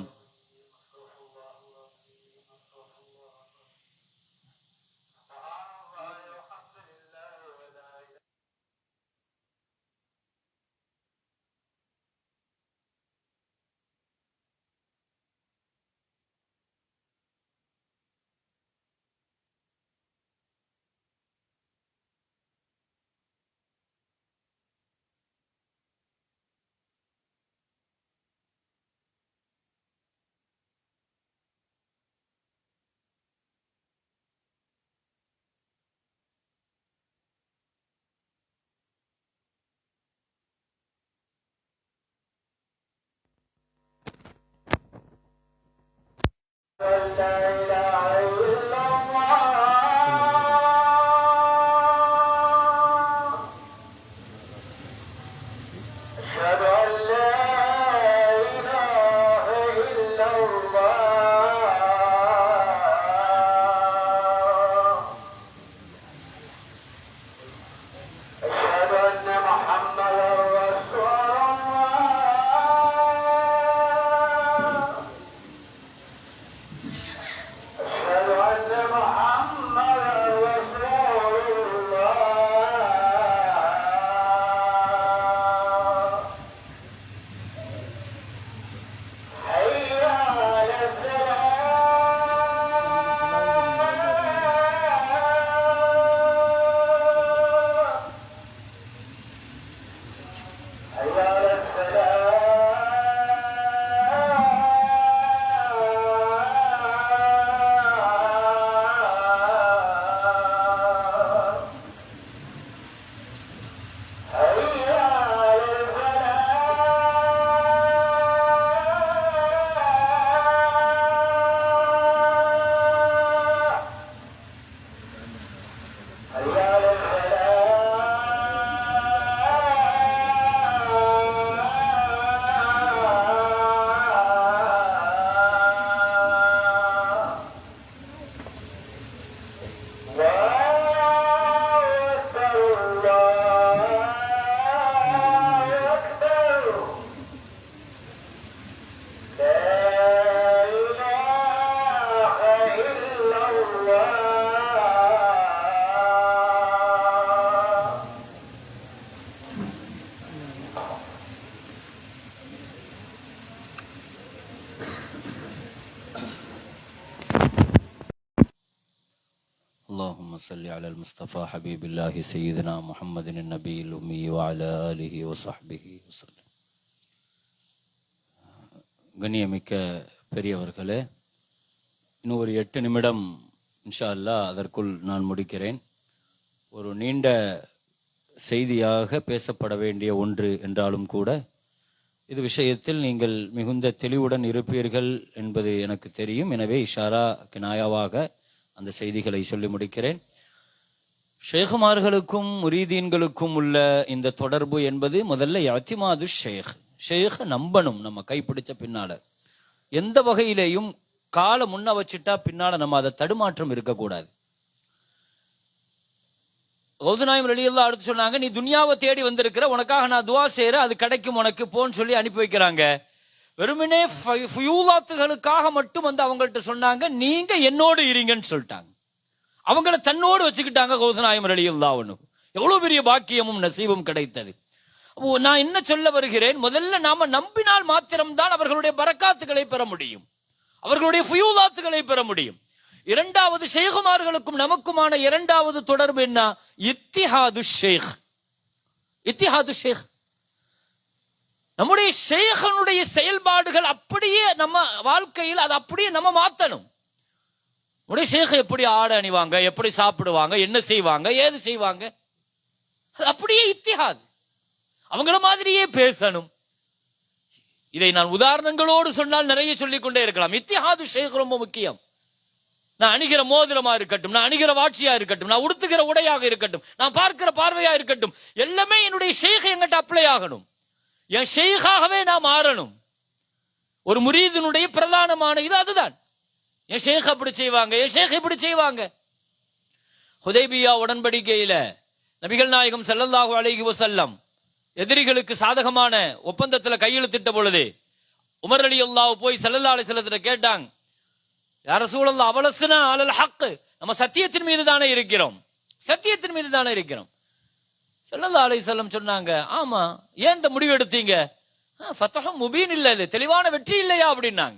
[SPEAKER 5] اللهم صل على المصطفى حبيب الله سيدنا محمد النبي الأمي وعلى آله وصحبه وسلم. கண்ணியமிக்க பெரியவர்களே, இன்னும் ஒரு 8 நிமிடம் இன்ஷா அல்லாஹ் அதற்குள் நான் முடிக்கிறேன். ஒரு நீண்ட செய்தியாக பேசப்பட வேண்டிய ஒன்று என்றாலும் கூட இது விஷயத்தில் நீங்கள் மிகுந்த தெளிவுடன் இருப்பீர்கள் என்பது எனக்கு தெரியும். எனவே இஷாரா கினாயாவாக அந்த செய்திகளை சொல்லி முடிக்கிறேன். ஷேகுமார்களுக்கும் முரீதீன்களுக்கும் உள்ள இந்த தொடர்பு என்பது முதல்ல இஅ்திமாது ஷேக் நம்பணும். நம்ம கைப்பிடிச்ச பின்னால எந்த வகையிலேயும் காலை முன்ன வச்சுட்டா பின்னால நம்ம அதை தடுமாற்றம் இருக்கக்கூடாது. கௌதுநாயம் ரலியல்லாஹு அடுத்து சொன்னாங்க, நீ துன்யாவை தேடி வந்திருக்கிற, உனக்காக நான் துவா செய்யறேன், அது கிடைக்கும் உனக்கு போன்னு சொல்லி அனுப்பி வைக்கிறாங்க. வெறுமனே ஃபியூலாத்துகளுக்காக மட்டும் வந்து அவங்கள்ட்ட சொன்னாங்க, நீங்க என்னோடு இருங்கன்னு சொல்லிட்டாங்க. அவங்கள தன்னோடு வச்சுக்கிட்டாங்க கௌதுநாயம் ரலியல்லாஹு அன்ஹு. எவ்வளவு பெரிய பாக்கியமும் நசீபும் கிடைத்தது. நான் என்ன சொல்ல வருகிறேன், முதல்ல நாம நம்பினால் மாத்திரம்தான் அவர்களுடைய பரக்காத்துகளை பெற முடியும், அவர்களுடைய ஃபியூலாத்துகளை பெற முடியும். இரண்டாவது, ஷேகுமார்களுக்கும் நமக்குமான இரண்டாவது தொடர்பு என்ன? இத்திஹாது ஷேக். இத்திஹாது ஷேக். நம்முடைய ஷேகனுடைய செயல்பாடுகள் அப்படியே நம்ம வாழ்க்கையில் அது அப்படியே நம்ம மாத்தணும். நம்முடைய ஷேக் எப்படி ஆடை அணிவாங்க, எப்படி சாப்பிடுவாங்க, என்ன செய்வாங்க, ஏது செய்வாங்க, அது அப்படியே இத்திஹாது. அவங்கள மாதிரியே பேசணும். இதை நான் உதாரணங்களோடு சொன்னால் நிறைய சொல்லிக் கொண்டே இருக்கலாம். இத்திஹாது ஷேக் ரொம்ப முக்கியம். நான் அணிகிற மோதிரமா இருக்கட்டும், நான் அணிகிற வாட்சியா இருக்கட்டும், நான் உடுத்துகிற உடையாக இருக்கட்டும், நான் பார்க்கிற பார்வையா இருக்கட்டும், எல்லாமே என்னுடைய ஷேக் என்கிட்ட அப்ளை ஆகணும். என் ஷேக்காகவே நான் மாறணும். ஒரு முரீதினுடைய பிரதானமான இது அதுதான். என் ஷேக் அப்படி செய்வாங்க, என் ஷேக் இப்படி செய்வாங்க. ஹுதைபியா உடன்படிக்கையில நபிகள் நாயகம் ஸல்லல்லாஹு அலைஹி வஸல்லம் எதிரிகளுக்கு சாதகமான ஒப்பந்தத்துல கையெழுத்திட்ட பொழுது உமர் ரலியல்லாஹு போய் ஸல்லல்லாஹு அலைஹி வஸல்லத்தை கேட்டாங்க, யா ரசூலல்லாஹ், அவலஸ்னா அலல் ஹக், நம்ம சத்தியத்தின் மீது தானே இருக்கிறோம், சத்தியத்தின் மீது தானே இருக்கிறோம். ஸல்லல்லாஹு அலைஹி வஸல்லம் சொன்னாங்க, ஆமா, ஏன் இந்த முடிவு எடுத்தீங்க? ஃபத்ஹு முபீன் இல்ல, இது தெளிவான வெற்றி இல்லையா அப்படின்னாங்க.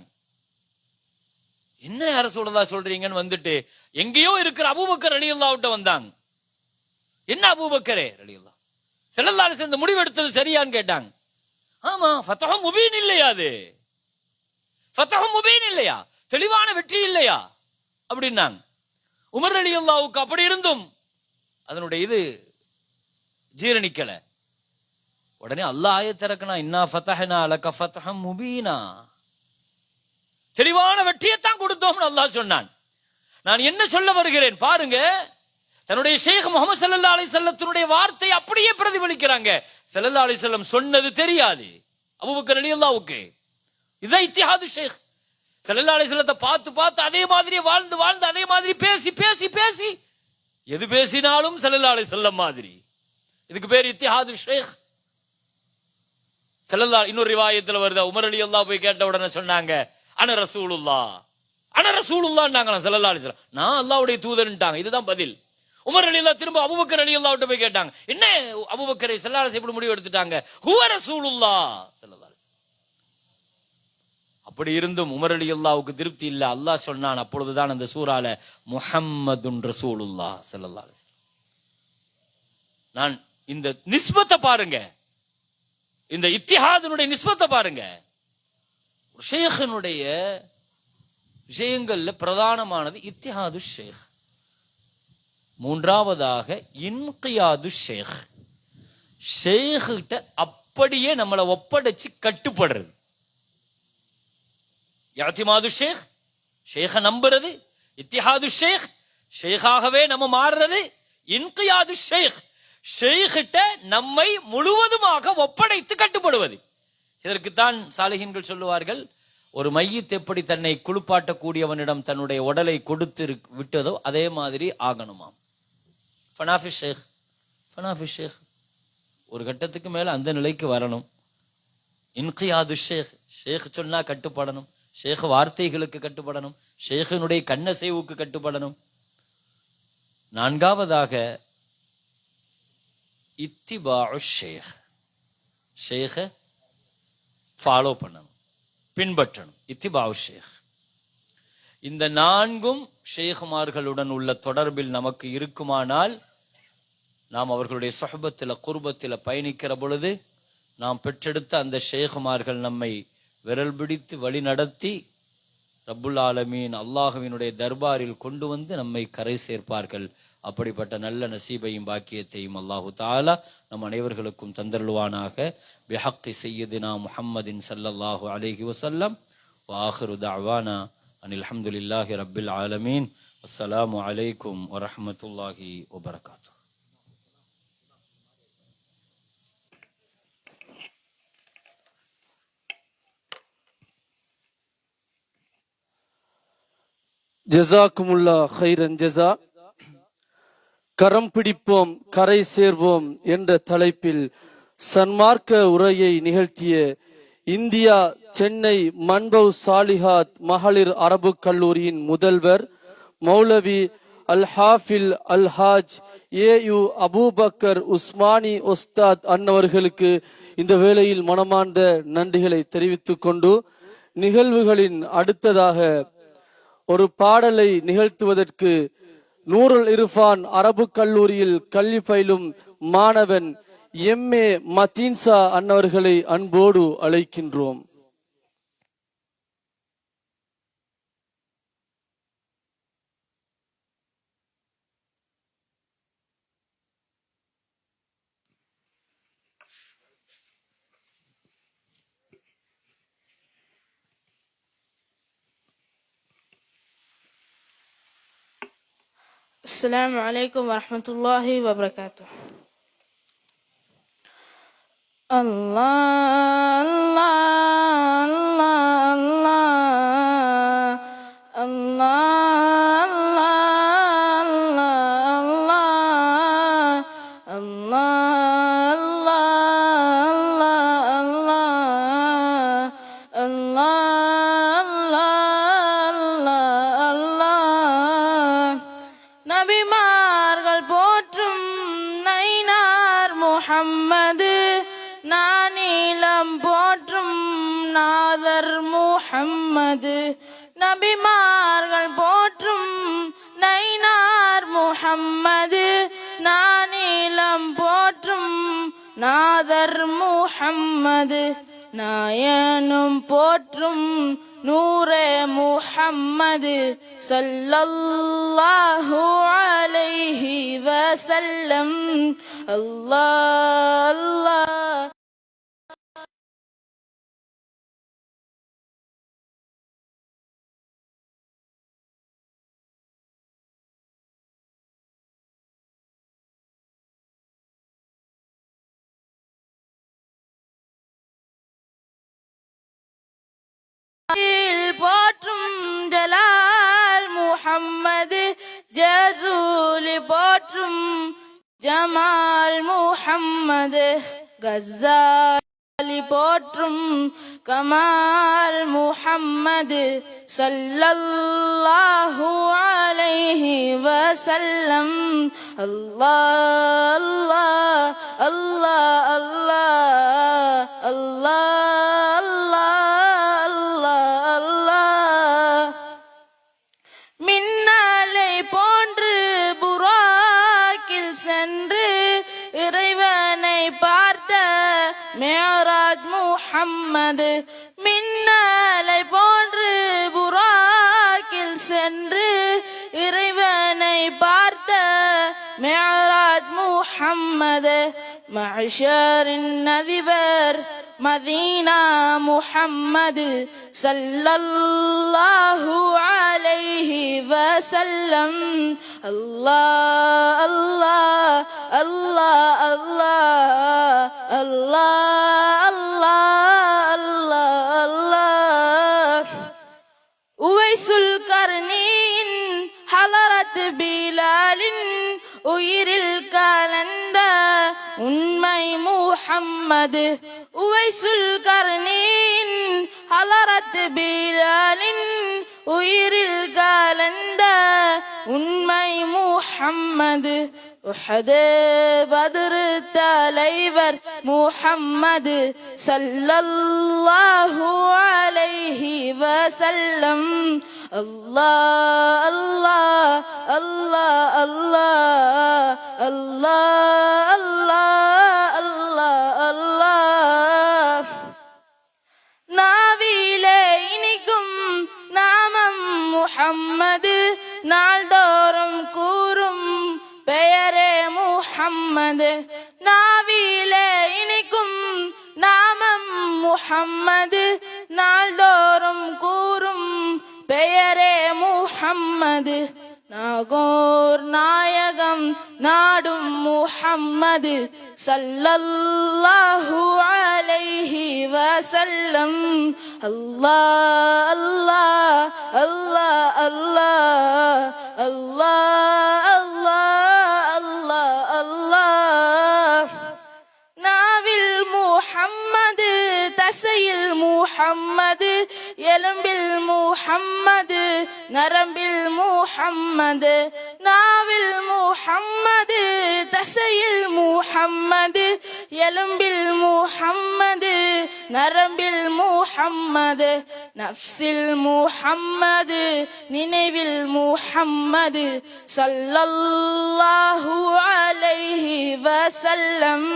[SPEAKER 5] என்ன யா ரசூலல்லாஹ் சொல்றீங்கன்னு வந்துட்டு எங்கேயோ இருக்கிற அபூபக்கர் ரலியல்லாஹு அன்ஹு வந்தாங்க. என்ன அபூபக்கரே ரலியல்லாஹு, ஸல்லல்லாஹு அலைஹி வஸல்லம் இந்த முடிவு எடுத்தது சரியான்னு கேட்டாங்க. ஆமா, ஃபத்ஹு முபீன் இல்லையா, அது ஃபத்ஹு முபீன் இல்லையா, தெளிவான வெற்றி இல்லையா அப்படின்னாங்க. உமர் ரலியல்லாஹுக்கு அப்படி இருந்தும் அதனுடைய இது ஜீரணிக்கல. உடனே அல்லாஹ் ஆயத் இறக்குனா, இன்னா ஃபதஹ்னா லக ஃபத்ஹம் முபீனா, தெளிவான வெற்றியைத்தான் கொடுத்தோம்னு அல்லாஹ் சொன்னான். நான் என்ன சொல்ல வருகிறேன் பாருங்க, தன்னுடைய ஷேக் முஹம்மது ஸல்லல்லாஹு அலைஹி வஸல்லத்தினுடைய வார்த்தை அப்படியே பிரதிபலிக்கிறாங்க. ஸல்லல்லாஹு அலைஹி வஸல்லம் சொன்னது தெரியாது அபூபக்கர் ரலியல்லாஹுக்கு. இதை இத்திஹாது ஷேக். ஸல்லல்லாஹு அலைஹி வஸல்லத்தை பார்த்து பார்த்து அதே மாதிரி வாழ்ந்து வாழ்ந்து அதே மாதிரி பேசி பேசி பேசி எது பேசினாலும் ஸல்லல்லாஹு அலைஹி வஸல்லம் மாதிரி. இதுக்கு பேர் இத்திஹாது ஷேக். ஸல்லல்லாஹு இன்னொரு ரிவாயத்துல வருது, உமர் ரலியல்லாஹு போய் கேட்ட உடனே சொன்னாங்க, அன ரசூலுல்லாஹ், அன ரசூலுல்லாஹ்னாங்க ஸல்லல்லாஹு அலைஹி வஸல்லம், நான் அல்லாஹ்வுடைய தூதர்ன்ட்டாங்க. இதுதான் பதில். உமர் ரலியல்லாஹு திரும்ப அபூபக்கர் ரலியல்லாஹு கிட்ட போய் கேட்டாங்க, என்ன அபூபக்கரை ஸல்லல்லாஹு அலைஹி வஸல்லம் முடிவு எடுத்துட்டாங்க, ஹுவ ரசூலுல்லாஹ் ஸல்லல்லாஹு. அப்படி இருந்தும் உமர் ரலியல்லாஹுக்கு திருப்தி இல்ல. அல்லாஹ் சொன்னான் அப்பொழுதுதான் அந்த சூரால, முஹம்மதுன் ரசூலுல்லாஹ் ஸல்லல்லாஹு அலைஹி வஸல்லம். நான் இந்த நிஸ்பத்தை பாருங்க, இந்த இத்திஹாதினுடைய நிஸ்பத்தை பாருங்க. ஷேഖினுடைய விஷயங்கள்ல பிரதானமானது இத்திஹாது ஷேக். மூன்றாவதாக இன்கியாது ஷேக். ஷேக் கிட்ட அப்படியே நம்மளை ஒப்படைச்சு கட்டுப்படுறது. இஅ்திமாது ஷேக், ஷேக நம்புறது. இத்திஹாது ஷேக், ஷேகாகவே நம்ம மாறுறது. இன்கியாது ஷேக், ஷேக்கிட்ட நம்மை முழுவதுமாக ஒப்படைத்து கட்டுப்படுவது. இதற்குத்தான் சாலிஹீன்கள் சொல்லுவார்கள், ஒரு மையத் எப்படி தன்னை குளிப்பாட்டக்கூடியவனிடம் தன்னுடைய உடலை கொடுத்து விட்டதோ அதே மாதிரி ஆகணுமாம். ஃபனாஃபி ஷேக், ஃபனாஃபி ஷேக், ஒரு கட்டத்துக்கு மேல அந்த நிலைக்கு வரணும். இன்கியாது ஷேக், ஷேக் சொன்னா கட்டுப்படணும், ஷேக் வார்த்தைகளுக்கு கட்டுப்படணும், ஷேഖினுடைய கண்ணசைவுக்கு கட்டுப்படணும். நான்காவதாக இத்திபாஉ ஷேக், ஷேக ஃபாலோ பண்ணணும், பின்பற்றணும். இத்திபாஉ ஷேக். இந்த நான்கும் ஷேகுமார்களுடன் உள்ள தொடர்பில் நமக்கு இருக்குமானால் நாம் அவர்களுடைய சொஹபத்தில் குர்பத்தில் பயணிக்கிற பொழுது நாம் பெற்றெடுத்த அந்த ஷேகுமார்கள் நம்மை விரல் பிடித்து வழி நடத்தி ரப்புல் ஆலமீன் அல்லாஹுவினுடைய தர்பாரில் கொண்டு வந்து நம்மை கரை சேர்ப்பார்கள். அப்படிப்பட்ட நல்ல நசீபையும் பாக்கியத்தையும் அல்லாஹு தஆலா நம் அனைவர்களுக்கும் தந்தருள்வானாக. பிஹக்கி சய்யிதினா முஹம்மதின் ஸல்லல்லாஹு அலைஹி வஸல்லம் வ ஆகிரு தஅவானா அனில் ஹம்துலில்லாஹி ரப்பில் ஆலமீன். அஸ்ஸலாமு அலைக்கும் வ ரஹ்மத்துல்லாஹி வ பரகாத்துஹு.
[SPEAKER 1] ஜஸாக்குமுல்லா ஹைரன் ஜஸா. கரம் பிடிப்போம் கரை சேர்வோம் என்ற தலைப்பில் சன்மார்க்க உரையை நிகழ்த்திய இந்தியா சென்னை மன்பவ் சாலிஹாத் மகளிர் அரபு கல்லூரியின் முதல்வர் மௌலவி அல் ஹாஃபில் அல் ஹாஜ் ஏயு அபூபக்கர் உஸ்மானி உஸ்தாத் அன்னவர்களுக்கு இந்த வேளையில் மனமார்ந்த நன்றிகளை தெரிவித்துக் கொண்டு நிகழ்வுகளின் அடுத்ததாக ஒரு பாடலை நிகழ்த்துவதற்கு நூருல் இர்ஃபான் அரபு கல்லூரியில் கல்வி பயிலும் மாணவன் எம்ஏ மதீன்சா அன்னவர்களை அன்போடு அழைக்கின்றோம்.
[SPEAKER 6] السلام عليكم ورحمة الله وبركاته. الله الله الله الله الله الله நபிமார்கள் போற்றும் நைனார் முஹம்மது, நானிலம் போற்றும் நாதர் முஹம்மது. நபிமார்கள் போற்றும் நைனார் முஹம்மது, நானிலம் போற்றும் நாதர் முஹம்மது. நாயனும் போற்றும் நூரே முஹம்மது ஸல்லல்லாஹு அலைஹி வஸல்லம். அல்லாஹ் அல்லாஹ் போற்றும் ஜலால் முஹம்மது, ஜசூலி போற்றும் ஜமால் முஹம்மது. கஸாலி போற்றும் கமால் முஹம்மது ஸல்லல்லாஹு அலைஹி வஸல்லம். அல்லாஹ் அல்லாஹ் அல்லாஹ் அல்லாஹ் அல்லாஹ். மின்னலை போன்று புராக்கில் சென்று இறைவனை பார்த்த மிஅராஜ் முஹம்மது. மின்னலை போன்று புராக்கில் சென்று இறைவனை பார்த்த மிஅராஜ் முஹம்மது. மஹ்ஷரின் அதிபர் மதீனா முஹம்மது ஸல்லல்லாஹு அலைஹி வஸல்லம். அல்லாஹ் அல்லாஹ் அல்லாஹ் அல்லாஹ் அல்லாஹ் அல்லாஹ் அல்லாஹ். உவைசுல் கர்னியின் ஹலரத் பிலாலின் உயிரில் கலந்த உண்மை முஹம்மது. உவைசுல் கர்னியின் ஹலரத் பிலாலின் உயிரில் கலந்த உண்மை முஹம்மது. உஹது பத்ரு தலைவர் முஹம்மது ஸல்லல்லாஹு அலைஹி வஸல்லம். அல்லாஹ் அல்லாஹ் அல்லாஹ் அல்லாஹ் அல்லாஹ் அல்லாஹ் அல்லாஹ் அல்லாஹ். நாவிலே இனிக்கும் நாமம் முஹம்மது, நாள்தோறும் கூறும் பெயரே முஹம்மது. நாவிலே இனிக்கும் நாமம் முஹம்மது, நாள்தோறும் கூறும் பெயரே முஹம்மது. நாகோர் நாயகம் நாடும் முஹம்மது ஸல்லல்லாஹு அலைஹி வஸல்லம். அல்லாஹ் அல்லாஹ் அல்லாஹ் அல்லாஹ் அல்லாஹ் அல்லாஹ் அல்லாஹ் அல்லாஹ். நாவில் முஹம்மது, தசையில் முஹம்மது, எலும்பில் முஹம்மது, நரம்பில் முஹம்மது. நாவில் முஹம்மது, தசையில் முஹம்மது, எலும்பில் முஹம்மது, நரம்பில் முஹம்மது. நஃப்ஸில் முஹம்மது, நினைவில் முஹம்மது ஸல்லல்லாஹு அலைஹி வஸல்லம்.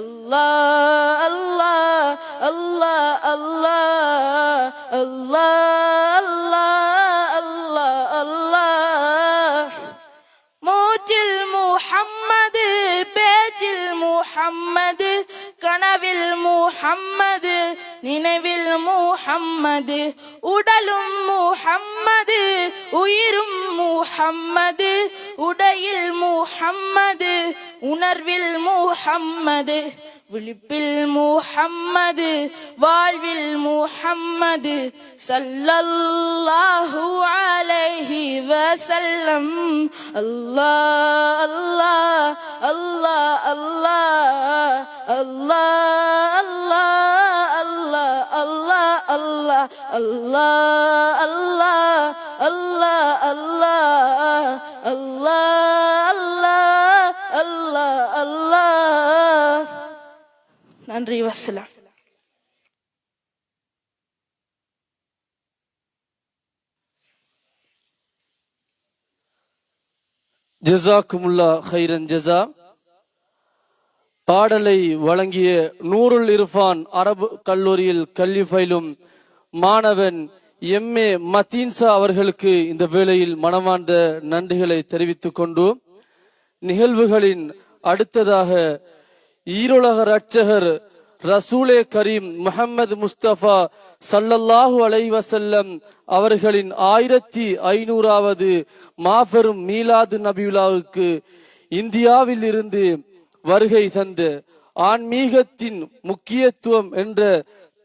[SPEAKER 6] அல்லாஹ் அல்லாஹ் அல்லாஹ் அல்லாஹ் அல்லாஹ் அல்லாஹ் அல்லாஹ் அல்லாஹ். மூச்சில் முஹம்மது, பேச்சில் முஹம்மது, கனவில் முஹம்மது, நினைவில் முஹம்மது. உடலும் முஹம்மது, உயிரும் முஹம்மது, உடையில் முஹம்மது, உணர்வில் முஹம்மது. விழிப்பில் முஹம்மது, வாழ்வில் முஹம்மது ஸல்லல்லாஹு அலைஹி வஸல்லம். அல்லாஹ் அல்லாஹ் அல்லாஹ் அல்லாஹ் அல்லாஹ் அல்லாஹ் அல்லாஹ் அல்லாஹ் அல்லாஹ் அல்லாஹ் அல்லாஹ் அல்லாஹ் அல்லாஹ் அல்லாஹ் அல்லாஹ் அல்லாஹ். நன்றி, வஸ்ஸலாம்.
[SPEAKER 1] ஜஸாக்குமுல்லா ஹைரன் ஜஸா. பாடலை வழங்கிய நூருல் இர்ஃபான் அரபு கல்லூரியில் கல்வி பயிலும் மாணவன் எம்ஏ மதீன்சா அவர்களுக்கு இந்த வேளையில் மனமார்ந்த நன்றிகளை தெரிவித்துக் கொண்டு நிகழ்வுகளின் அடுத்ததாக ஈருலக ரட்சகர் ரசூலே கரீம் முஹம்மது முஸ்தபா ஸல்லல்லாஹு அலைஹி வஸல்லம் அவர்களின் 1500வது மாபெரும் மீலாது நபியுல்லாவுக்கு இந்தியாவில் இருந்து வருகை தந்து ஆன்மீகத்தின் முக்கியத்துவம் என்ற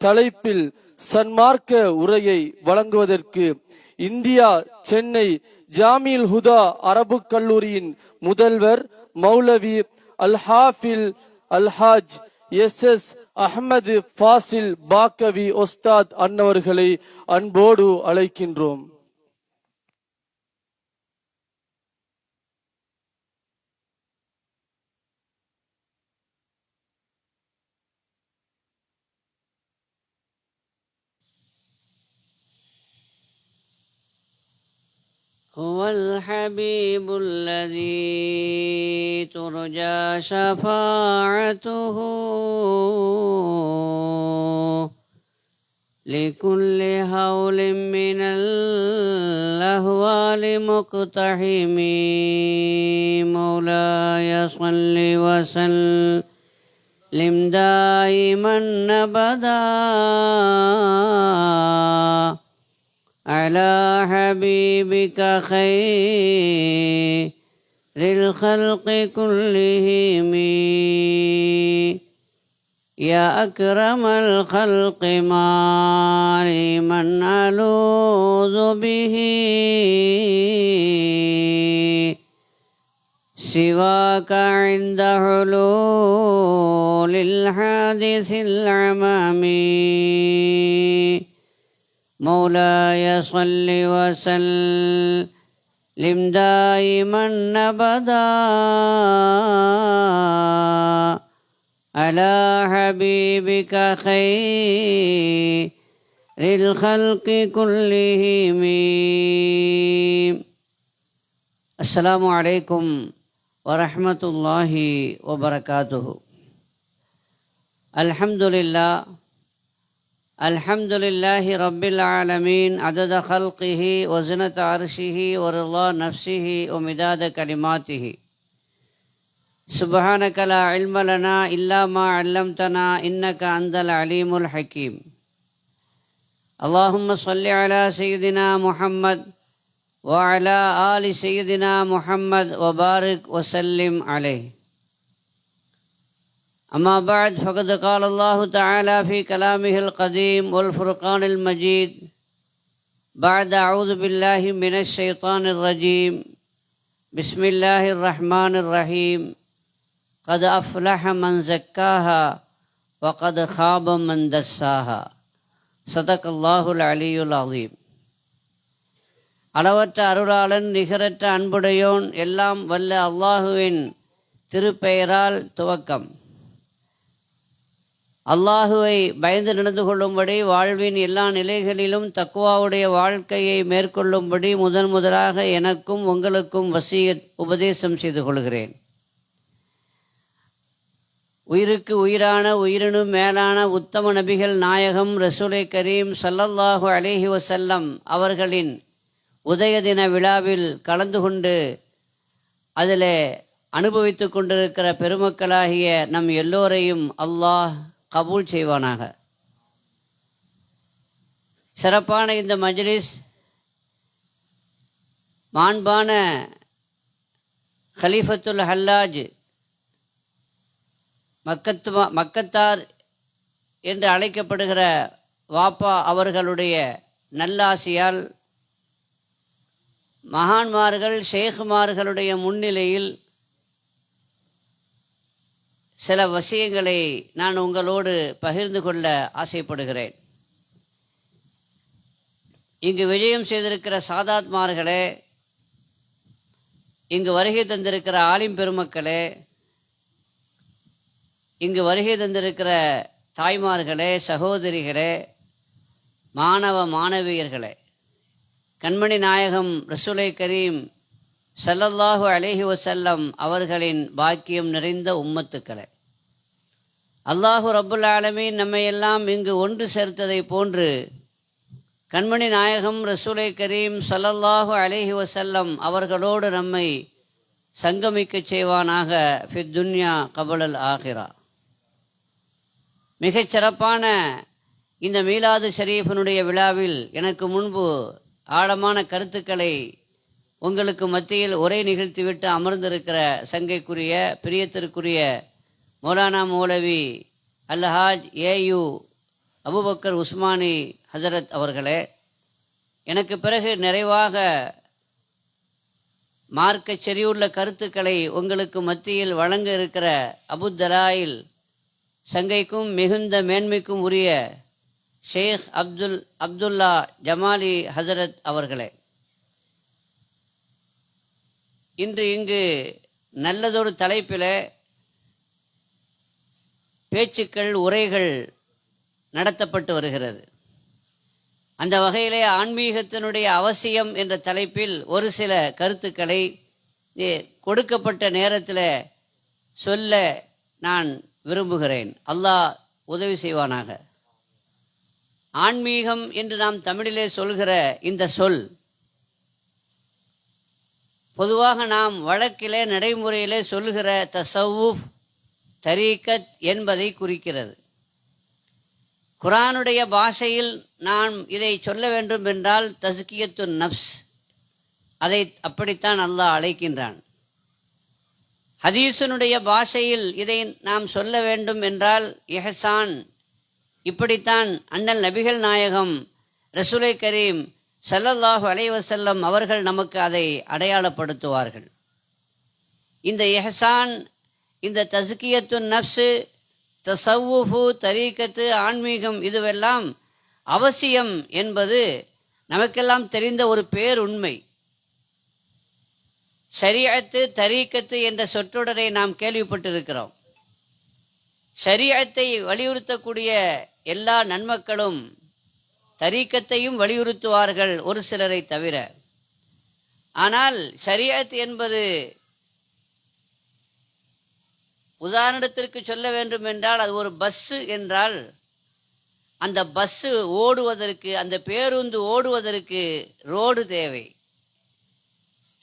[SPEAKER 1] தலைப்பில் சன்மார்க்க உரையை வழங்குவதற்கு இந்தியா சென்னை ஜாமில் ஹுதா அரபு கல்லூரியின் முதல்வர் மௌலவி அல்ஹாஃபில் அல்ஹாஜ் எஸ் அஹ்மது ஃபாசில் பாக்கவி ஒஸ்தாத் அன்னவர்களை அன்போடு அழைக்கின்றோம்.
[SPEAKER 7] هو الحبيب الذي ترجى شفاعته لكل هول من الأهوال مقتحم. مولاي صل وسلم دائما أبدا على حبيبك خير الخلق كلهم. يا أكرم الخلق ما لي من ألوذ به سواك عند حلول الحادث العمام. مولاي صل وسلم لم دائما أبدا على حبيبك خير الخلق كلهم. السلام عليكم ورحمة الله وبركاته. الحمد لله الحمد لله رب العالمين عدد خلقه وزنة عرشه ورضا نفسه ومداد كلماته. سبحانك لا علم لنا إلا ما علمتنا إنك أنت العليم الحكيم. اللهم صل على سيدنا محمد وعلى آل سيدنا محمد وبارك وسلم عليه. أما بعد فقد قال الله تعالى في كلامه القديم والفرقان المجيد بعد أعوذ بالله من الشيطان الرجيم بسم الله الرحمن الرحيم قد أفلح من زكاها وقد خاب من دساها. صدق الله العلي العظيم. அளவற்ற அருளாளன் நிகரற்ற அன்புடையோன் எல்லாம் வல்ல அல்லாஹுவின் திருப்பெயரால் துவக்கம். அல்லாஹுவை பயந்து நடந்து கொள்ளும்படி வாழ்வின் எல்லா நிலைகளிலும் தக்குவாவுடைய வாழ்க்கையை மேற்கொள்ளும்படி முதலாக எனக்கும் உங்களுக்கும் வசியத் உபதேசம் செய்து கொள்கிறேன். உயிருக்கு உயிரான உயிரினும் மேலான உத்தம நபிகள் நாயகம் ரசூலை கரீம் ஸல்லல்லாஹு அலைஹி வஸல்லம் அவர்களின் உதய தின விழாவில் கலந்து கொண்டு அதில் அனுபவித்து கொண்டிருக்கிற பெருமக்களாகிய நம் எல்லோரையும் அல்லாஹ் கபூல் செய்வானாக. சிறப்பான இந்த மஜ்லிஸ் மாண்பான கலீஃபத்துல் ஹல்லாஜ் மக்கத்தார் என்று அழைக்கப்படுகிற வாப்பா அவர்களுடைய நல்லாசியால் மகான்மார்கள் ஷேகுமார்களுடைய முன்னிலையில் சில விஷயங்களை நான் உங்களோடு பகிர்ந்து கொள்ள ஆசைப்படுகிறேன். இங்கு விஜயம் செய்திருக்கிற சாதாத்மார்களே, இங்கு வருகை தந்திருக்கிற ஆலிம் பெருமக்களே, இங்கு வருகை தந்திருக்கிற தாய்மார்களே, சகோதரிகளே, மாணவ மாணவியர்களே, கண்மணி நாயகம் ரசூலை கரீம் ஸல்லல்லாஹு அலைஹி வஸல்லம் அவர்களின் பாக்கியம் நிறைந்த உம்மத்துக்களே, அல்லாஹு ரப்புல் ஆலமீன் நம்மையெல்லாம் இங்கு ஒன்று சேர்த்ததை போன்று கண்மணி நாயகம் ரசூலை கரீம் ஸல்லல்லாஹு அலைஹி வஸல்லம் அவர்களோடு நம்மை சங்கமிக்க செய்வானாக ஃபித் துன்யா கபலல் ஆகிரா. மிகச் சிறப்பான இந்த மீலாது ஷரீஃபினுடைய விழாவில் எனக்கு முன்பு ஆழமான கருத்துக்களை உங்களுக்கு மத்தியில் உரை நிகழ்த்திவிட்டு அமர்ந்திருக்கிற சங்கைக்குரிய பிரியத்திற்குரிய மௌலானா மௌலவி அல்ஹாஜ் ஏயு அபுபக்கர் உஸ்மானி ஹஜரத் அவர்களே, எனக்கு பிறகு நிறைவாக மார்க்க செறிவுள்ள கருத்துக்களை உங்களுக்கு மத்தியில் வழங்க இருக்கிற அபுத்தலாயில் சங்கைக்கும் மிகுந்த மேன்மைக்கும் உரிய ஷேக் அப்துல்லா ஜமாலி ஹசரத் அவர்களே, இன்று இங்கு நல்லதொரு தலைப்பில் பேச்சுக்கள் உரைகள் நடத்தப்பட்டு வருகிறது. அந்த வகையிலே ஆன்மீகத்தினுடைய அவசியம் என்ற தலைப்பில் ஒரு சில கருத்துக்களை கொடுக்கப்பட்ட நேரத்தில் சொல்ல நான் விரும்புகிறேன். அல்லாஹ் உதவி செய்வானாக. ஆன்மீகம் என்று நாம் தமிழிலே சொல்கிற இந்த சொல் பொதுவாக நாம் வழக்கிலே நடைமுறையிலே சொல்கிற தஸவ்வுஃப் தரீக்கத் என்பதை குறிக்கிறது. குர்ஆனுடைய பாஷையில் நாம் இதை சொல்ல வேண்டும் என்றால் தஸ்கியத்துன் நஃப்ஸ், அதை அப்படித்தான் அல்லாஹ் அழைக்கின்றான். ஹதீஸினுடைய பாஷையில் இதை நாம் சொல்ல வேண்டும் என்றால் இஹ்சான், இப்படித்தான் அண்ணல் நபிகள் நாயகம் ரசூலை கரீம் ஸல்லல்லாஹு அலைஹி வஸல்லம் அவர்கள் நமக்கு அதை அடையாளப்படுத்துவார்கள். இந்த இஹ்சான், இந்த தஸ்கியத்துன் நஃப்ஸ், தஸவ்வுஃபு, தரீக்கத்து, ஆன்மீகம், இதுவெல்லாம் அவசியம் என்பது நமக்கெல்லாம் தெரிந்த ஒரு பேருண்மை. ஷரீஅத்து தரீக்கத்து என்ற சொற்றொடரை நாம் கேள்விப்பட்டிருக்கிறோம். ஷரீஅத்தை வலியுறுத்தக்கூடிய எல்லா நன்மக்களும் தரீக்கத்தையும் வலியுறுத்துவார்கள், ஒரு சிலரை தவிர. ஆனால் ஷரீஅத் என்பது, உதாரணத்திற்கு சொல்ல வேண்டும் என்றால், அது ஒரு பஸ்ஸு என்றால் அந்த பஸ்ஸு ஓடுவதற்கு, அந்த பேருந்து ஓடுவதற்கு ரோடு தேவை.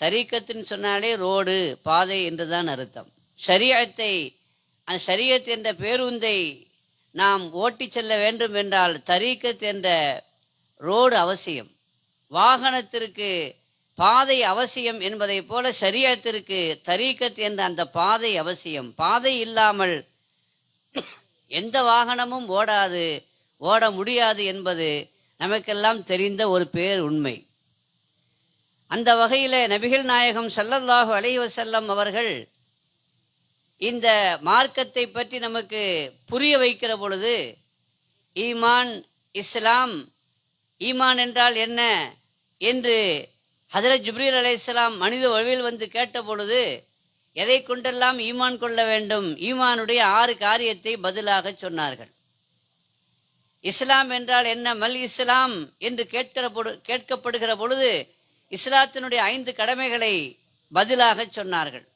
[SPEAKER 7] தரீக்கத்துன்னு சொன்னாலே ரோடு, பாதை என்றுதான் அர்த்தம். ஷரீஅத்தை, அந்த ஷரீஅத் என்ற பேருந்தை நாம் ஓட்டிச் செல்ல வேண்டும் என்றால் தரீக்கத் என்ற ரோடு அவசியம். வாகனத்திற்கு பாதை அவசியம் என்பதை போல ஷரீஅத்திற்கு தரீக்கத் என்ற அந்த பாதை அவசியம். பாதை இல்லாமல் எந்த வாகனமும் ஓடாது, ஓட முடியாது என்பது நமக்கெல்லாம் தெரிந்த ஒரு பேர் உண்மை. அந்த வகையில் நபிகள் நாயகம் ஸல்லல்லாஹு அலைஹி வஸல்லம் அவர்கள் இந்த மார்க்கத்தை பற்றி நமக்கு புரிய வைக்கிற பொழுது, ஈமான், இஸ்லாம், ஈமான் என்றால் என்ன என்று ஹஜ்ரத் ஜிப்ரீல் அலைஹிஸ்ஸலாம் மனித வடிவில் வந்து கேட்ட பொழுது, எதை கொண்டெல்லாம் ஈமான் கொள்ள வேண்டும், ஈமானுடைய 6 காரியத்தை பதிலாக சொன்னார்கள். இஸ்லாம் என்றால் என்ன, மல் இஸ்லாம் என்று கேட்கப்படுகிற பொழுது இஸ்லாத்தினுடைய 5 கடமைகளை பதிலாக சொன்னார்கள்.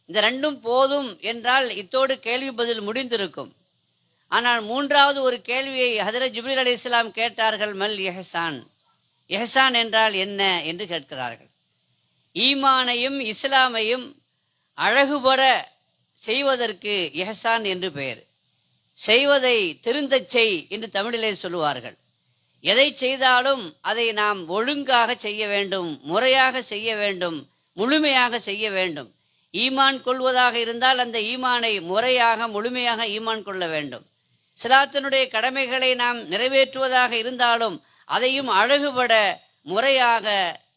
[SPEAKER 7] இந்த 2ம் போதும் என்றால் இத்தோடு கேள்வி பதில் முடிந்திருக்கும். ஆனால் 3வது ஒரு கேள்வியை ஹஜ்ரத் ஜிப்ரீல் அலைஹிஸ்ஸலாம் கேட்டார்கள். மல் இஹ்சான், இஹ்சான் என்றால் என்ன என்று கேட்கிறார்கள். ஈமானையும் இஸ்லாமையும் அழகுபட செய்வதற்கு இஹ்சான் என்று பெயர். செய்வதை திருந்தச் செய் என்று தமிழிலே சொல்லுவார்கள். எதை செய்தாலும் அதை நாம் ஒழுங்காக செய்ய வேண்டும், முறையாக செய்ய வேண்டும், முழுமையாக செய்ய வேண்டும். ஈமான் கொள்வதாக இருந்தால் அந்த ஈமானை முறையாக முழுமையாக ஈமான் கொள்ள வேண்டும். இஸ்லாத்தினுடைய கடமைகளை நாம் நிறைவேற்றுவதாக இருந்தாலும் அதையும் அழகுபட முறையாக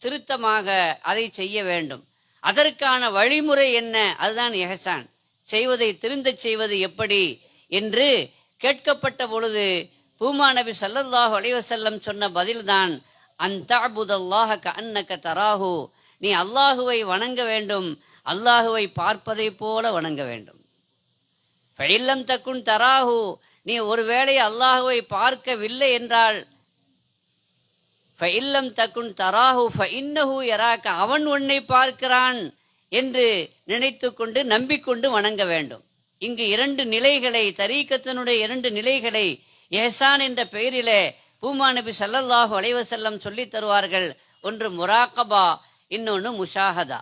[SPEAKER 7] திருத்தமாக அதை செய்ய வேண்டும். அதற்கான வழிமுறை என்ன, அதுதான் இஹ்சான். செய்வதை திருந்தச் செய்வது எப்படி என்று கேட்கப்பட்ட பொழுது பூமா நபி ஸல்லல்லாஹு அலைஹி வஸல்லம் சொன்ன பதில்தான், அன்தஅபுதல்லாஹ கஅன்னக தராஹு, நீ அல்லாஹுவை வணங்க வேண்டும், அல்லாஹுவை பார்ப்பதை போல வணங்க வேண்டும். ஃபஇல்லம் தகுன் தராஹு, நீ ஒருவேளை அல்லாஹுவை பார்க்கவில்லை என்றால், ஃபஇல்லம் தகுன் தராஹு ஃபஇன்னஹு யராக, அவன் உன்னை பார்க்கிறான் என்று நினைத்துக்கொண்டு நம்பிக்கொண்டு வணங்க வேண்டும். இங்கு 2 நிலைகளை, தரீக்கத்தினுடைய 2 நிலைகளை இஹ்சான் என்ற பெயரிலே பூமா நபி ஸல்லல்லாஹு அலைஹி வஸல்லம் சொல்லித் தருவார்கள். ஒன்று முராகபா, இன்னொன்று முஷாஹதா.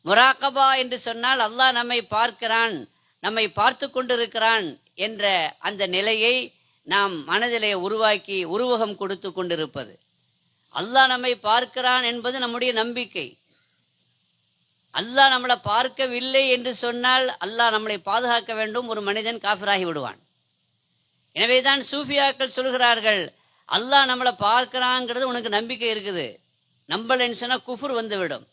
[SPEAKER 7] முராகபா என்று சொன்னால் அல்லாஹ் நம்மை பார்க்கிறான், நம்மை பார்த்து கொண்டிருக்கிறான் என்ற அந்த நிலையை நாம் மனதிலே உருவாக்கி உருவகம் கொடுத்து கொண்டிருப்பது. அல்லாஹ் நம்மை பார்க்கிறான் என்பது நம்முடைய நம்பிக்கை. அல்லாஹ் நம்மளை பார்க்கவில்லை என்று சொன்னால் அல்லாஹ் நம்மளை பாதுகாக்க வேண்டும், ஒரு மனிதன் காஃபிராகி விடுவான். எனவேதான் சூஃபியாக்கள் சொல்கிறார்கள், அல்லாஹ் நம்மளை பார்க்கிறாங்கிறது உனக்கு நம்பிக்கை இருக்குது, நம்பலன்னு சொன்னா குஃபுர் வந்துவிடும்.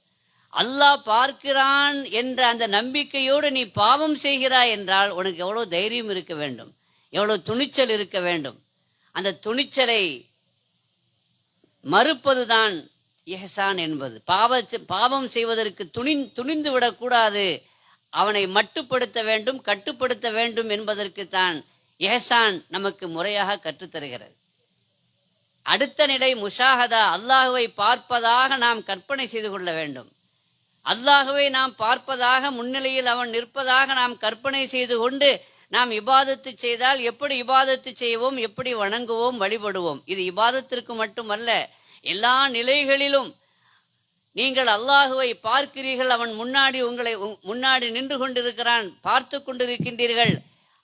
[SPEAKER 7] அல்லாஹ் பார்க்கிறான் என்ற அந்த நம்பிக்கையோடு நீ பாவம் செய்கிறாய் என்றால் உனக்கு எவ்வளவு தைரியம் இருக்க வேண்டும், எவ்வளவு துணிச்சல் இருக்க வேண்டும். அந்த துணிச்சலை மறுப்பதுதான் இஹ்சான் என்பது. பாவம் செய்வதற்கு துணிந்து விடக்கூடாது, அவனை மட்டுப்படுத்த வேண்டும், கட்டுப்படுத்த வேண்டும் என்பதற்குத்தான் இஹ்சான் நமக்கு முறையாக கற்றுத்தருகிறது. அடுத்த நிலை முஷாஹதா, அல்லாஹுவை பார்ப்பதாக நாம் கற்பனை செய்து கொள்ள வேண்டும். அல்லாஹுவை நாம் பார்ப்பதாக, முன்னிலையில் அவன் நிற்பதாக நாம் கற்பனை செய்து கொண்டு நாம் இபாதத்து செய்தால் எப்படி இபாதத்து செய்வோம், எப்படி வணங்குவோம், வழிபடுவோம். இது இபாதத்திற்கு மட்டுமல்ல, எல்லா நிலைகளிலும் நீங்கள் அல்லாஹுவை பார்க்கிறீர்கள், அவன் முன்னாடி நின்று கொண்டிருக்கிறான், பார்த்து கொண்டிருக்கின்றீர்கள்.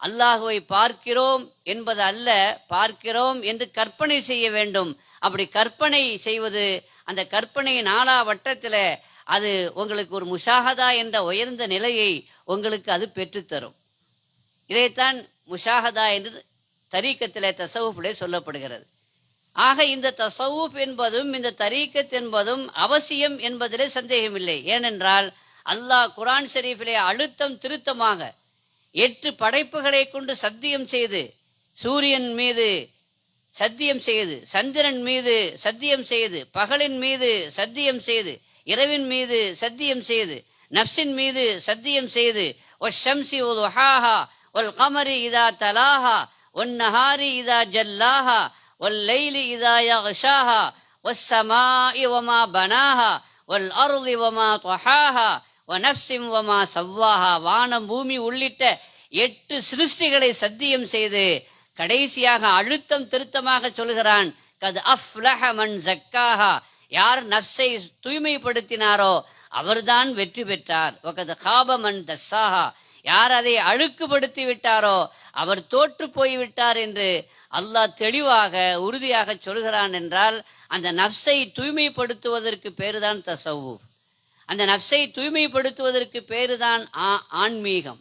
[SPEAKER 7] அல்லாஹுவை பார்க்கிறோம் என்பது அல்ல, பார்க்கிறோம் என்று கற்பனை செய்ய வேண்டும். அப்படி கற்பனை செய்வது, அந்த கற்பனையின் 4 வட்டத்தில் அது உங்களுக்கு ஒரு முஷாஹதா என்ற உயர்ந்த நிலையை உங்களுக்கு அது பெற்றுத்தரும். இதைத்தான் முஷாஹதா என்று தரீக்கத்திலே, தஸவுஃபிலே சொல்லப்படுகிறது. ஆக இந்த தஸவுஃப் என்பதும் இந்த தரீக்கத் என்பதும் அவசியம் என்பதிலே சந்தேகமில்லை. ஏனென்றால் அல்லாஹ் குர்ஆன் ஷரீஃபிலே அழுத்தம் திருத்தமாக 8 படைப்புகளை கொண்டு சத்தியம் செய்து, சூரியன் மீது சத்தியம் செய்து, சந்திரன் மீது சத்தியம் செய்து, பகலின் மீது சத்தியம் செய்து, இரவின் மீது சத்தியம் செய்து, நப்சின் மீது சத்தியம் செய்து, வஷ்ஷம்சி வதுஹாஹா வல் கமரி இதா தலாஹா வன்னஹாரி இதா ஜல்லாஹா வல்லைலி இதா யக்ஷாஹா வஸ்ஸமாஇ வமா பனாஹா வல் அர்தி வமா தஹாஹா வநஃப்ஸின் வமா சவ்வாஹா. வானம் பூமி உள்ளிட்ட 8 சிருஷ்டிகளை சத்தியம் செய்து கடைசியாக அழுத்தம் திருத்தமாக சொல்கிறான், கத் அஃப்லஹ மன் ஸக்காஹா, யார் நஃப்ஸை தூய்மைப்படுத்தினாரோ அவர்தான் வெற்றி பெற்றார். வகத் காப மன் தஸ்ஸாஹா, யார் அதை அழுக்குப்படுத்தி விட்டாரோ அவர் தோற்று போய்விட்டார் என்று அல்லாஹ் தெளிவாக உறுதியாக சொல்கிறான். என்றால் அந்த நஃப்ஸை தூய்மைப்படுத்துவதற்கு பேருதான் தஸவ்வுஃப். அந்த நஃப்ஸை தூய்மைப்படுத்துவதற்கு பேருதான் ஆன்மீகம்.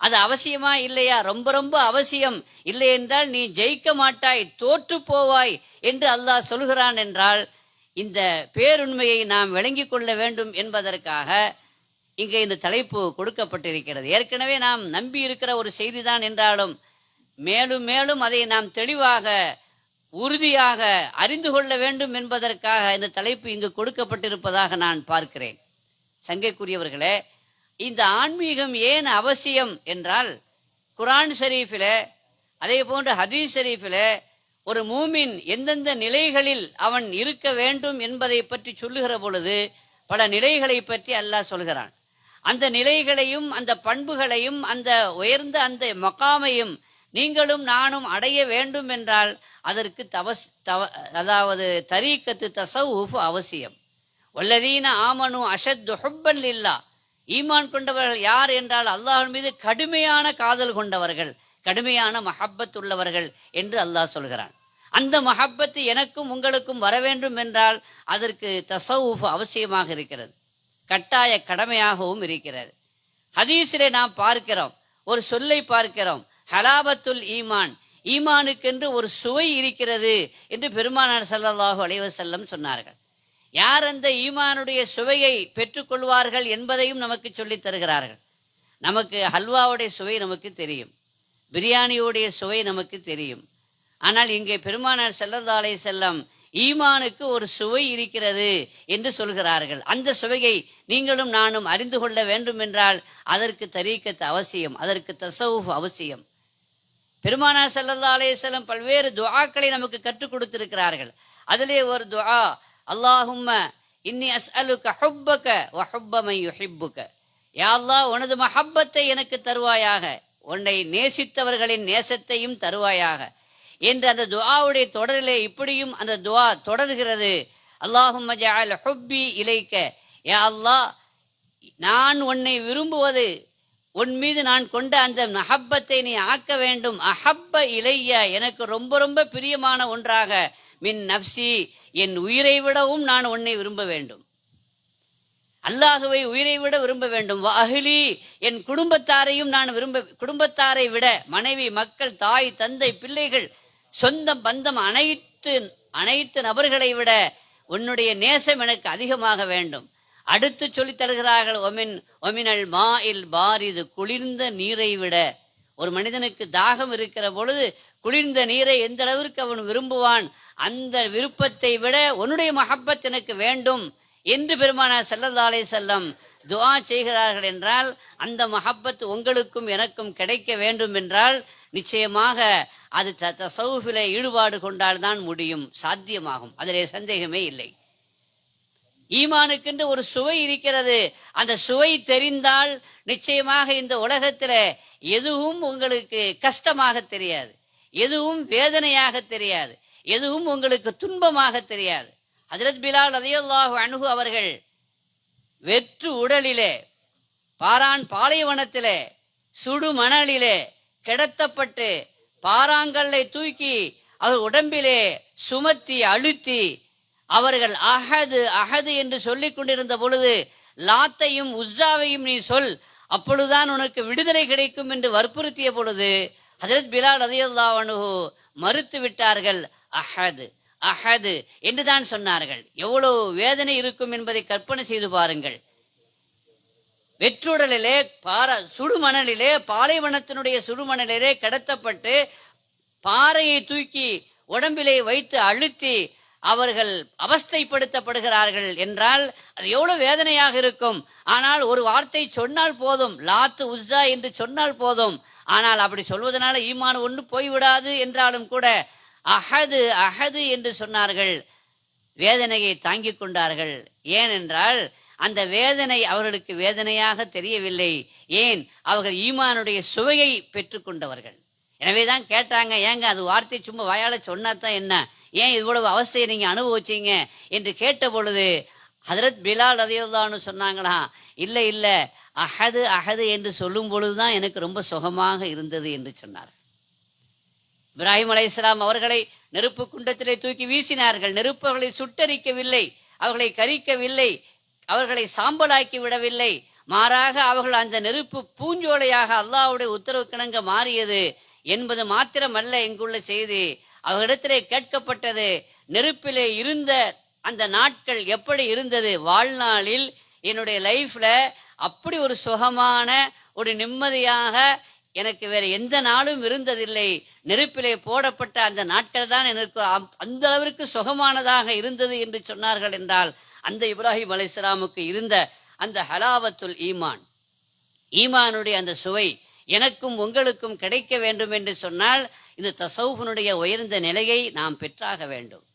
[SPEAKER 7] அது அவசியமா இல்லையா? ரொம்ப ரொம்ப அவசியம். இல்லை என்றால் நீ ஜெயிக்க மாட்டாய், தோற்று போவாய் என்று அல்லாஹ் சொல்கிறான். என்றால் இந்த பேருண்மையை நாம் விளங்கிக் கொள்ள வேண்டும் என்பதற்காக இங்கே இந்த தலைப்பு கொடுக்கப்பட்டிருக்கிறது. ஏற்கனவே நாம் நம்பி இருக்கிற ஒரு செய்திதான் என்றாலும் மேலும் மேலும் அதை நாம் தெளிவாக உறுதியாக அறிந்து கொள்ள வேண்டும் என்பதற்காக இந்த தலைப்பு இங்கு கொடுக்கப்பட்டிருப்பதாக நான் பார்க்கிறேன். சங்கைக்குரியவர்களே, இந்த ஆன்மீகம் ஏன் அவசியம் என்றால், குர்ஆன் ஷரீஃபில் அதே போன்று ஹதீஸ் ஷரீஃபில் ஒரு மூமின் எந்தெந்த நிலைகளில் அவன் இருக்க வேண்டும் என்பதை பற்றி சொல்லுகிற பொழுது பல நிலைகளை பற்றி அல்லாஹ் சொல்கிறான். அந்த நிலைகளையும் அந்த பண்புகளையும் அந்த உயர்ந்த அந்த மகாமையும் நீங்களும் நானும் அடைய வேண்டும் என்றால் அதற்கு அதாவது தரீக்கத்து தஸவ்வுஃப் அவசியம். வல்லதீன ஆமனு அஷத்து ஹுப்பன் லில்லாஹ், ஈமான் கொண்டவர்கள் யார் என்றால் அல்லாஹ்வின் மீது கடுமையான காதல் கொண்டவர்கள், கடுமையான மஹப்பத் உள்ளவர்கள் என்று அல்லாஹ் சொல்கிறான். அந்த மஹப்பத்து எனக்கும் உங்களுக்கும் வர வேண்டும் என்றால் அதற்கு தஸவ்வுஃப் அவசியமாக இருக்கிறது, கட்டாய கடமையாகவும் இருக்கிறது. ஹதீஸிலே நாம் பார்க்கிறோம், ஒரு சொல்லை பார்க்கிறோம், ஹலாபத்துல் ஈமான், ஈமானுக்கென்று ஒரு சுவை இருக்கிறது என்று பெருமானார் ஸல்லல்லாஹு அலைஹி வஸல்லம் சொன்னார்கள். யார் அந்த ஈமானுடைய சுவையை பெற்றுக்கொள்வார்கள் என்பதையும் நமக்கு சொல்லித் தருகிறார்கள். நமக்கு ஹல்வாவுடைய சுவை நமக்கு தெரியும், பிரியாணியுடைய சுவை நமக்கு தெரியும். ஆனால் இங்கே பெருமானார் ஸல்லல்லாஹு அலைஹி வஸல்லம் ஈமானுக்கு ஒரு சுவை இருக்கிறது என்று சொல்கிறார்கள். அந்த சுவையை நீங்களும் நானும் அறிந்து கொள்ள வேண்டும் என்றால் அதற்கு தரீக்கத் அவசியம், அதற்கு தஸவ்வுஃப் அவசியம். பெருமானார் ஸல்லல்லாஹு அலைஹி வஸல்லம் பல்வேறு துஆக்களை நமக்கு கற்றுக் கொடுத்திருக்கிறார்கள். அதிலே ஒரு துஆ, அல்லாஹும்ம இன்னி அஸ்அலுக ஹுப்பக வ ஹுப்ப மன் யுஹிப்புக, யா அல்லாஹ் உனது மஹப்பத்தை எனக்கு தருவாயாக, உன்னை நேசித்தவர்களின் நேசத்தையும் தருவாயாக என்று அந்த துஆவுடைய தொடரிலே இப்படியும் அந்த துஆ தொடர்கிறது, அல்லாஹும்ம ஜஅல் ஹுப்பி இலைக்க, யா அல்லாஹ் நான் உன்னை விரும்புவது, உன் மீது நான் கொண்ட அந்த மஹப்பத்தை நீ ஆக்க வேண்டும், அஹப்ப இலைய எனக்கு ரொம்ப ரொம்ப பிரியமான ஒன்றாக, மின் நஃப்சி என் உயிரை விடவும் நான் உன்னை விரும்ப வேண்டும், அல்லாஹுவை உயிரை விட விரும்ப வேண்டும், அஹ்லி என் குடும்பத்தாரையும் நான் குடும்பத்தாரை விட, மனைவி மக்கள் தாய் தந்தை பிள்ளைகள் சொந்தம் பந்தம் அனைத்து நபர்களை விட உன்னுடைய நேசம் எனக்கு அதிகமாக வேண்டும். அடுத்து சொல்லித் தருகிறார்கள், ஒமினல் மாஇல் பாரிது, குளிர்ந்த நீரை விட, ஒரு மனிதனுக்கு தாகம் இருக்கிற பொழுது குளிர்ந்த நீரை எந்த அளவிற்கு அவன் விரும்புவான், அந்த விருப்பத்தை விட உன்னுடைய மஹப்பத் எனக்கு வேண்டும் என்று பெருமானார் ஸல்லல்லாஹு அலைஹி வஸல்லம் துஆ செய்கிறார்கள். என்றால் அந்த மஹப்பத் உங்களுக்கும் எனக்கும் கிடைக்க வேண்டும் என்றால் நிச்சயமாக அது தஸவ்வுஃபிலே ஈடுபாடு கொண்டால்தான் முடியும், சாத்தியமாகும், அதிலே சந்தேகமே இல்லை. ஈமானுக்கென்று ஒரு சுவை இருக்கிறது, அந்த சுவை தெரிந்தால் நிச்சயமாக இந்த உலகத்தில் எதுவும் உங்களுக்கு கஷ்டமாக தெரியாது, எதுவும் வேதனையாக தெரியாது, எதுவும் உங்களுக்கு துன்பமாக தெரியாது. ஹஜ்ரத் பிலால் ரலியல்லாஹு அன்ஹு அவர்கள் வெற்று உடலிலே பாரான் பாலைவனத்திலே சுடு மணலிலே கிடத்தப்பட்டு பாறாங்கல்லை தூக்கி அவர் உடம்பிலே சுமத்தி அழுத்தி அவர்கள் அஹது அஹது என்று சொல்லிக் கொண்டிருந்த பொழுது, லாத்தையும் உஸ்ஸாவையும் நீ சொல், அப்பொழுதுதான் உனக்கு விடுதலை கிடைக்கும் என்று வற்புறுத்திய பொழுது ஹஜ்ரத் பிலால் ரலியல்லாஹு அன்ஹு மறுத்து விட்டார்கள். அஹது அஹது என்றுதான் சொன்னார்கள். எவ்வளவு வேதனை இருக்கும் என்பதை கற்பனை செய்து பாருங்கள். வெற்றுடலிலே சுடுமணலிலே பாலைவனத்தினுடைய சுடுமணலிலே கடத்தப்பட்டு பாறையை தூக்கி உடம்பிலே வைத்து அழுத்தி அவர்கள் அவஸ்தைப்படுத்தப்படுகிறார்கள் என்றால் அது எவ்வளவு வேதனையாக இருக்கும். ஆனால் ஒரு வார்த்தை சொன்னால் போதும், லாத்து உஸ்ஸா என்று சொன்னால் போதும். ஆனால் அப்படி சொல்வதனால ஈமான் ஒன்று போய்விடாது என்றாலும் கூட அஹது அஹது என்று சொன்னார்கள். வேதனையை தாங்கிக் கொண்டார்கள். ஏனென்றால் அந்த வேதனை அவர்களுக்கு வேதனையாக தெரியவில்லை. ஏன்? அவர்கள் ஈமானுடைய சுவையை பெற்றுக்கொண்டவர்கள். எனவேதான் கேட்டாங்க, ஏங்க அது வார்த்தை சும்மா வாயால சொன்னாதான் என்ன, ஏன் இவ்வளவு அவஸ்தையை நீங்க அனுபவிச்சீங்க என்று கேட்ட பொழுது ஹதரத் பிலால் ரலியல்லாஹு சொன்னாங்களா, இல்ல இல்ல, அஹது அஹது என்று சொல்லும் பொழுதுதான் எனக்கு ரொம்ப சுகமாக இருந்தது என்று சொன்னார். இப்ராஹிம் அலைஹிஸ்ஸலாம் அவர்களை நெருப்பு குண்டத்திலே தூக்கி வீசினார்கள். நெருப்பு அவர்களை சுட்டரிக்கவில்லை, அவர்களை கரிக்கவில்லை, அவர்களை சாம்பலாக்கி விடவில்லை. மாறாக அவர்கள் அந்த நெருப்பு பூஞ்சோலையாக அல்லாஹ்வுடைய உத்தரவுக்கிணங்க மாறியது என்பது மாத்திரமல்ல இங்குள்ள செய்தி. அவர்களிடத்திலே கேட்கப்பட்டது, நெருப்பிலே இருந்த அந்த நாட்கள் எப்படி இருந்தது? வாழ்நாளில் என்னுடைய லைஃப்ல அப்படி ஒரு சுகமான ஒரு நிம்மதியாக எனக்கு வேற எந்த நாளும் இருந்ததில்லை. நெருப்பிலே போடப்பட்ட அந்த நாட்கள் தான் எனக்கு அந்த அளவிற்கு சுகமானதாக இருந்தது என்று சொன்னார்கள். என்றால் அந்த இப்ராஹிம் அலைஹிஸ்ஸலாமுக்கு இருந்த அந்த ஹலாவத்துல் ஈமான், ஈமானுடைய அந்த சுவை எனக்கும் உங்களுக்கும் கிடைக்க வேண்டும் என்று சொன்னால் இந்த தசவுஃபுனுடைய உயர்ந்த நிலையை நாம் பெற்றாக வேண்டும்.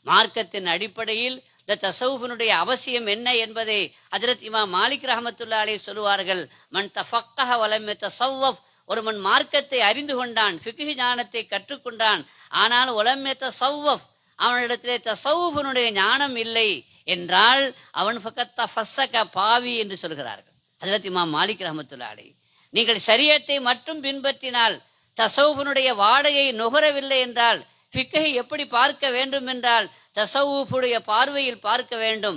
[SPEAKER 7] மார்க்கத்தின் அடிப்படையில் இந்த தசவுஃபுனுடைய அவசியம் என்ன என்பதை ஹஜ்ரத் இமாம் மாலிக் ரஹ்மத்துல்லாஹி அலைஹி சொல்வார்கள், மன் தஃபக்கஹ வலம் யதஸவ்வஃப், ஒருவன் மார்க்கத்தை அறிந்து கொண்டான், ஃபிக்ஹ் ஞானத்தை கற்றுக்கொண்டான், ஆனால் வலம் யதஸவ்வஃப், அவனிடத்திலே தசவுஃபுனுடைய ஞானம் இல்லை என்றால் அவன் ஃபக்கத் தஃபஸ்ஸக, பாவி என்று சொல்கிறார்கள் ஹஜ்ரத் இமாம் மாலிக் ரஹ்மத்துல்லாஹி அலைஹி. நீங்கள் ஷரியத்தை மட்டும் பின்பற்றினால், தசவுஃபுனுடைய வாடையை நுகரவில்லை என்றால், ஃபிக்ஹை எப்படி பார்க்க வேண்டும் என்றால் தசவுஃபுடைய பார்வையில் பார்க்க வேண்டும்.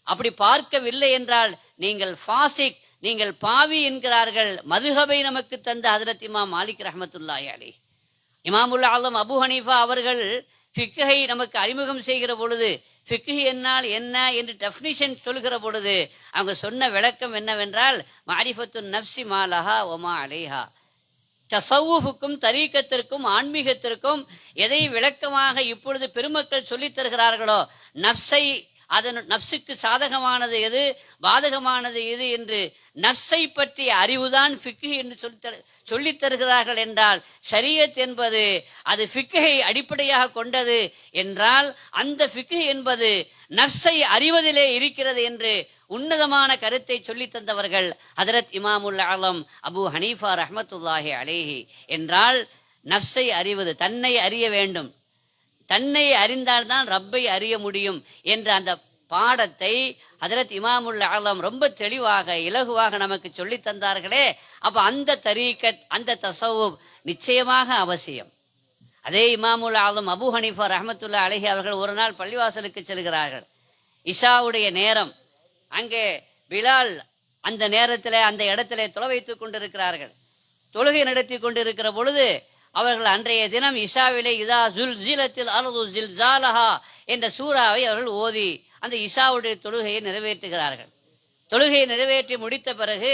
[SPEAKER 7] அப்படி பார்க்கவில்லை என்றால் நீங்கள் ஃபாசிக், நீங்கள் பாவி என்கிறார்கள். மதுஹபை நமக்கு தந்த ஹஜ்ரத் இமாம் மாலிக் ரஹ்மத்துல்லாஹி அலைஹி. இமாமுல் ஆலம் அபு ஹனீஃபா அவர்கள் ஃபிக்ஹை நமக்கு அறிமுகம் செய்கிற பொழுது, ஃபிக்ஹ் என்னால் என்ன என்று டெஃபினிஷன் சொல்கிற பொழுது அவங்க சொன்ன விளக்கம் என்னவென்றால், மாரிஃபத்துன் நஃப்ஸி மா லஹா வ மா அலைஹா. தசவுஃபுக்கும் தரீக்கத்திற்கும் ஆன்மீகத்திற்கும் எதை விளக்கமாக இப்பொழுது பெருமக்கள் சொல்லித் தருகிறார்களோ, நஃப்ஸை, அதன் நஃப்ஸுக்கு சாதகமானது எது, பாதகமானது எது என்று நஃப்ஸை பற்றிய அறிவுதான் ஃபிக்ஹ் என்று சொல்லித் தருகிறார்கள். என்றால் ஷரியத் என்பது அது ஃபிக்ஹை அடிப்படையாக கொண்டது என்றால் அந்த ஃபிக்ஹ் என்பது நஃப்ஸை அறிவதிலே இருக்கிறது என்று உன்னதமான கருத்தை சொல்லித் தந்தவர்கள் ஹஜ்ரத் இமாமுல் ஆலம் அபு ஹனீஃபா ரஹ்மத்துல்லாஹி அலைஹி. என்றால் நஃப்ஸை அறிவது, தன்னை அறிய வேண்டும், தன்னை அறிந்தால்தான் ரப்பை அறிய முடியும் என்ற அந்த பாடத்தை ஹஜ்ரத் இமாமுல் ஆலம் ரொம்ப தெளிவாக இலகுவாக நமக்கு சொல்லித் தந்தார்களே. அப்ப அந்த தரீக்கத், அந்த தஸவ்வுப் நிச்சயமாக அவசியம். அதே இமாமுல் ஆலம் அபு ஹனீஃபா ரஹ்மத்துல்லாஹி அலைஹி அவர்கள் ஒரு நாள் பள்ளிவாசலுக்கு செல்கிறார்கள். இஷாவுடைய நேரம். அங்கே பிலால் அந்த நேரத்தில் அந்த இடத்திலே தொலை வைத்துக் கொண்டிருக்கிறார்கள். தொழுகை நடத்தி கொண்டிருக்கிற பொழுது அவர்கள் அன்றைய தினம் இஷாவிலே இதா ஜுல்ஸிலத்தில் அர்து ஜில்ஸாலஹா என்ற சூறாவை அவர்கள் ஓதி அந்த இஷாவுடைய தொழுகையை நிறைவேற்றுகிறார்கள். தொழுகையை நிறைவேற்றி முடித்த பிறகு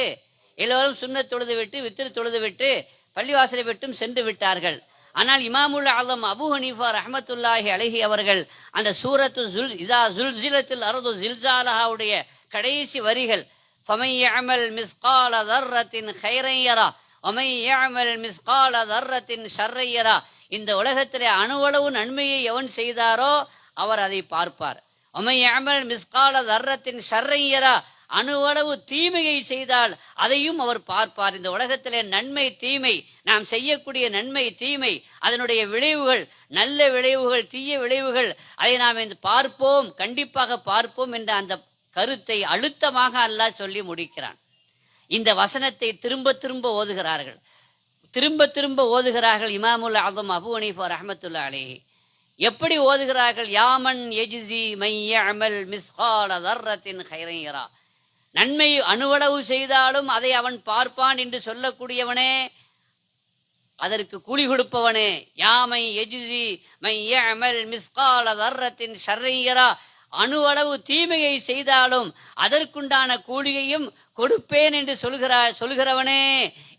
[SPEAKER 7] எல்லோரும் சுன்னத் தொழுது விட்டு, வித்ர் தொழுது விட்டு பள்ளிவாசலை விட்டும் சென்று விட்டார்கள். ஆனால் இமாமுல் ஆலம் அபு ஹனீஃபா ரஹ்மத்துல்லாஹி அலைஹி அவர்கள் அந்த சூரத்து இதா ஜுல்ஸிலத்தில் அர்து ஜில்ஸாலஹாவுடைய கடைசி வரிகள், ஃபமை யஅமல் மிஸ்கால தர்ரத்தின் கைரன் யரா வமை யஅமல் மிஸ்கால தர்ரத்தின் ஷர்ரை யரா, இந்த உலகத்திலே அணுவளவு நன்மையை எவன் செய்தாரோ அவர் அதை பார்ப்பார். வமை யஅமல் மிஸ்கால தர்ரத்தின் ஷர்ரை யரா, அணுவளவு தீமையை செய்தால் அதையும் அவர் பார்ப்பார். இந்த உலகத்திலே நன்மை தீமை, நாம் செய்யக்கூடிய நன்மை தீமை, அதனுடைய விளைவுகள், நல்ல விளைவுகள் தீய விளைவுகள், அதை நாம் பார்ப்போம், கண்டிப்பாக பார்ப்போம் என்ற அந்த கருத்தை அழுத்தமாக அல்லாஹ் சொல்லி முடிக்கிறான். இந்த வசனத்தை திரும்ப திரும்ப ஓதுகிறார்கள், திரும்ப திரும்ப ஓதுகிறார்கள் இமாமுல் ஆலம் அபு ஹனீஃபா ரஹ்மத்துல்லாஹி அலைஹி. எப்படி ஓதுகிறார்கள்? யாமன் யஜ்ஸி மை யஅமல் மிஸ்கால தர்ரத்தின் கைரன் யரா, நன்மை அணுவளவு செய்தாலும் அதை அவன் பார்ப்பான் என்று சொல்லக்கூடியவனே, அதற்கு கூலி கொடுப்பவனே. யாமை யஜ்ஸி மை யஅமல் மிஸ்கால தர்ரத்தின் ஷர்ரை யரா, அணுவளவு தீமையை செய்தாலும் அதற்குண்டான கூலியையும் கொடுப்பேன் என்று சொல்கிறவனே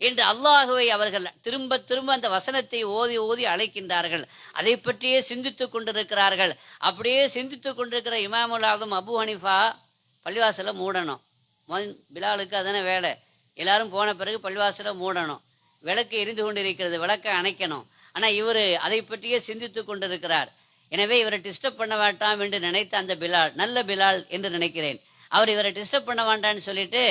[SPEAKER 7] என்று அல்லாஹுவை அவர்கள் திரும்ப திரும்ப அந்த வசனத்தை ஓதி ஓதி அழைக்கின்றார்கள். அதை பற்றியே சிந்தித்துக் கொண்டிருக்கிறார்கள். அப்படியே சிந்தித்துக் கொண்டிருக்கிற இமாமுல் ஆலம் அபு ஹனீஃபா பள்ளிவாசலை மூடணும். பிலாலுக்கு அதான வேலை. எல்லாரும் போன பிறகு பள்ளிவாசலை மூடணும். விளக்கு எரிந்து கொண்டிருக்கிறது, விளக்கை அணைக்கணும். ஆனா இவர் அதை பற்றியே சிந்தித்துக் கொண்டிருக்கிறார். எனவே இவரை டிஸ்டர்ப் பண்ண வேண்டாம் என்று நினைத்த அந்த பிலால், நல்ல பிலால் என்று நினைக்கிறேன், அவர் இவரை டிஸ்டர்ப் பண்ண வேண்டான்னு சொல்லிட்டு